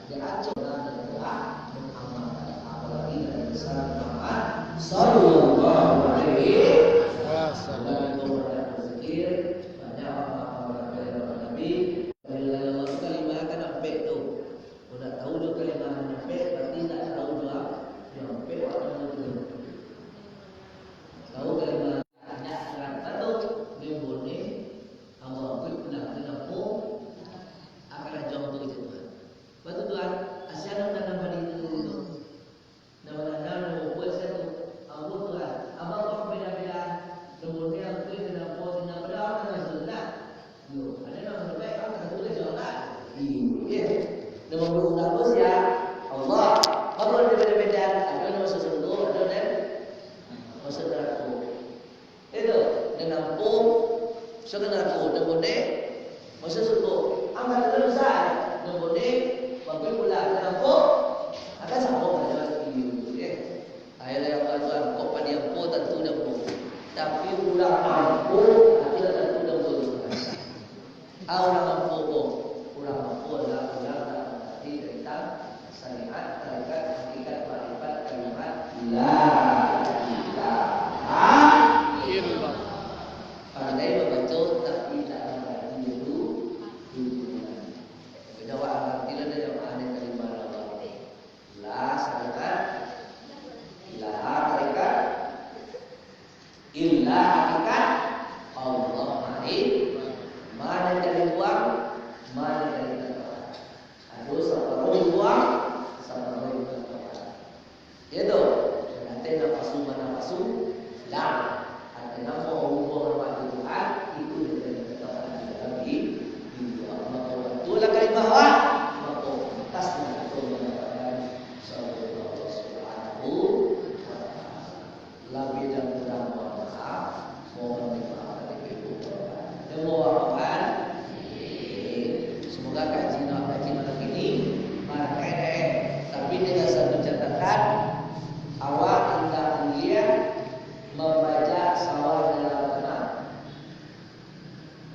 diatur dan doa mengamalkan apalagi dari besar Muhammad sallallahu alaihi wasallam berzikir banyak amal Nabi kalau kalimah kan sampai tu sudah tahu dia kalimah sampai berarti tak tahu doa yang sampai orang itu tahu kalimah hanya satu dia boleh Allah pun pernah menempuh akan jauh untuk itu Tuhan. Batu Tuhan, asyik nak nama itu. Nama buat satu. Abu Tuhan, abang kau beda-beda. Kemudian aku kena buat dengan beda dengan sunnah. Yo, ada nama terbaik kan satu ke jalan. Iya. Nama berulang bos ya. Allah. Kalau ada beda-beda, ada nama sesuatu, ada nama sesuatu. Itu dengan pun, sebenarnya dengan boleh. Masa suruh amal terusai, boleh bagi pula kenapa? Akan sambung pada video, ya. Ayat yang tuan kau pada yang po tentu dah po, tapi ulang mampu ada tentu dah po. Orang mampu po, ulang mampu adalah ulang dari cerita syariat, tarikat, hakikat, makrifat, kalimat, la ilaha illallah. Illa hakikat Allah main mana dari uang, mana dari kata. Aduh separuh uang, separuh kata. Itu nanti nafasu mana nafasu, lah. Artinya mau hubungan sama Tuhan itu dari kata dalam di Allah. Itulah kali bahwa maka atasnya itu mengatakan sallallahu subhanahu wa ta'ala. Lebih dan kurang mohon maaf, mohon dimaafkan ibu bapak. Dan mohon semoga kaji malam ini marah tapi dengan satu catatan awak tidak mulia membaca sawah dalam tanah.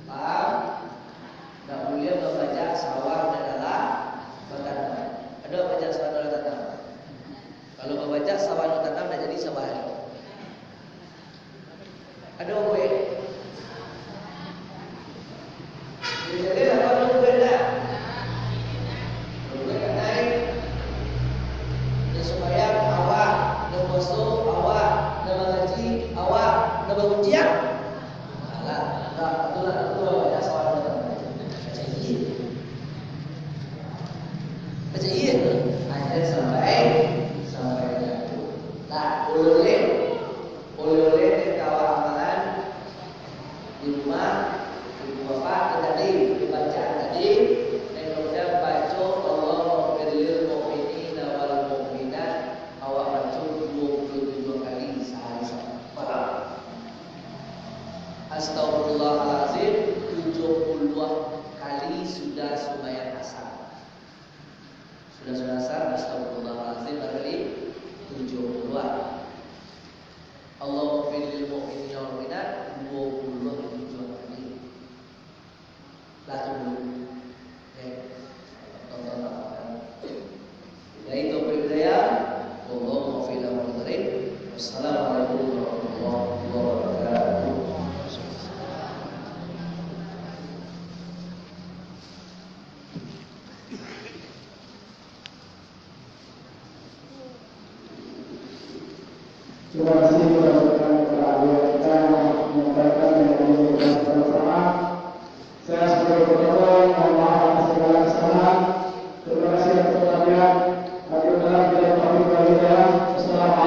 Paham? Tidak mulia membaca sawah dalam tanah. Ada baca sawah dalam tanah. Kalau membaca sawah dalam tanah dah jadi sawah. Ada gue. Jadi apa dulu beda? Dulu naik. Dan supaya awak, dan masuk awak, dan mengaji awak, dan berujian. Alah, itulah baca sawah dalam tanah. Baca iya. Baca iya. Akhirnya sampai jatuh. Nah, oleh kawan di rumah, ibu bapak tadi bacaan tadi, dan kemudian baca Allah maghfirlil mu'minina wal mu'minat, awak baca 27 kali sehari malam. Astagfirullahalazim 70 kali sudah sembahyang asar. Sudah asar astagfirullahalazim kali 70. Allah maghfirlil mu'minina wal mu'minat 27 kali. Lah tunggu. Tonton apa? Dari topik budaya, Allah maghfirlil mu'minat. Wassalamualaikum warahmatullahi wabarakatuh. Terima kasih kepada ahli kita yang menyampaikan dan menyampaikan bersama. Saya sebagai penutup mohon maaf atas segala kesalahan. Terima kasih atas perhatian. Akhirnya kita bertemu lagi. Assalamualaikum.